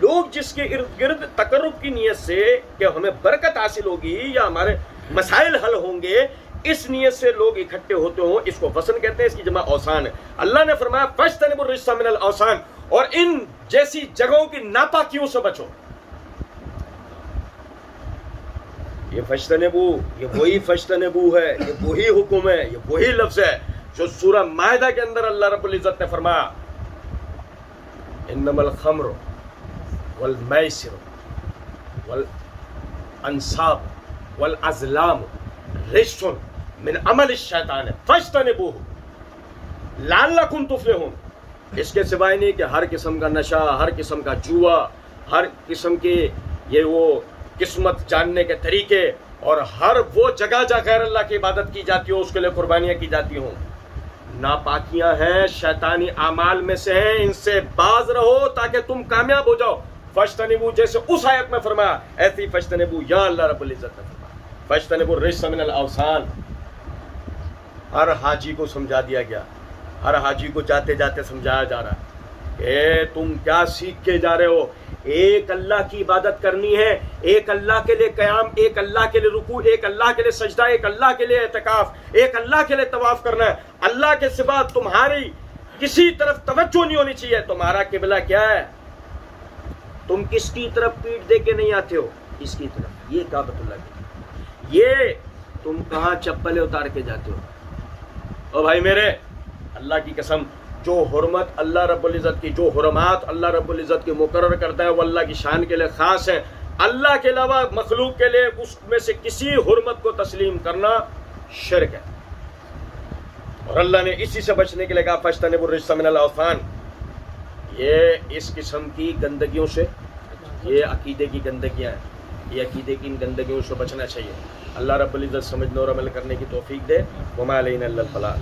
لوگ جس کے ارد گرد تقرب کی نیت سے کہ ہمیں برکت حاصل ہوگی یا ہمارے مسائل حل ہوں گے، اس نیت سے لوگ اکٹھے ہوتے ہوں، اس کو وثن کہتے ہیں، اس کی جمع اوثان ہے۔ اللہ نے فرمایا فاجتنبوا الرجس من الاوثان، اور ان جیسی جگہوں کی ناپاکیوں سے بچو۔ یہ فاجتنبوا، یہ وہی فاجتنبوا ہے، یہ وہی حکم ہے، یہ وہی لفظ ہے جو سورہ مائدہ کے اندر اللہ رب العزت نے فرمایا انما الخمر والمیسر والانصاب والازلام رجس من عمل الشیطان فاجتنبوہ لعلکم تفلحون۔ اس کے سوائے نہیں کہ ہر قسم کا نشہ، ہر قسم کا جوا، ہر قسم کے یہ وہ قسمت جاننے کے طریقے، اور ہر وہ جگہ جہاں غیر اللہ کی عبادت کی جاتی ہو اس کے لیے قربانیاں کی جاتی ہوں، ناپاکیاں ہیں، شیطانی اعمال میں سے ہیں، ان سے باز رہو تاکہ تم کامیاب ہو جاؤ۔ فاجتنبوا جیسے اس آیت میں فرمایا ایسی ہی فاجتنبوا یا اللہ رب العزت نے فرمایا فاجتنبوا الرجس من الاوثان۔ ہر حاجی کو سمجھا دیا گیا، ہر حاجی کو جاتے جاتے سمجھایا جا رہا ہے کہ تم کیا سیکھ کے جا رہے ہو، ایک اللہ کی عبادت کرنی ہے، ایک اللہ کے لیے قیام، ایک اللہ کے لیے رکوع، ایک اللہ کے لیے سجدہ، ایک اللہ کے لیے اعتکاف، ایک اللہ کے لیے طواف کرنا ہے۔ اللہ کے سوا تمہاری کسی طرف توجہ نہیں ہونی چاہیے۔ تمہارا قبلہ کیا ہے؟ تم کس کی طرف پیٹ دے کے نہیں آتے ہو؟ اس کی طرف، یہ کعبۃ اللہ کی طرف۔ یہ تم کہاں چپلیں اتار کے جاتے ہو؟ او بھائی میرے، اللہ کی قسم، جو حرمت اللہ رب العزت کی، جو حرمات اللہ رب العزت کی مقرر کرتا ہے وہ اللہ کی شان کے لیے خاص ہے۔ اللہ کے علاوہ مخلوق کے لیے اس میں سے کسی حرمت کو تسلیم کرنا شرک ہے، اور اللہ نے اسی سے بچنے کے لیے کہا فاجتنبوا الرجس من الاوثان۔ یہ اس قسم کی گندگیوں سے، یہ عقیدے کی گندگیاں ہیں، یہ عقیدے کی ان گندگیوں سے بچنا چاہیے۔ اللہ رب العزت سمجھنے اور عمل کرنے کی توفیق دے۔ وما علینا الا البلاغ۔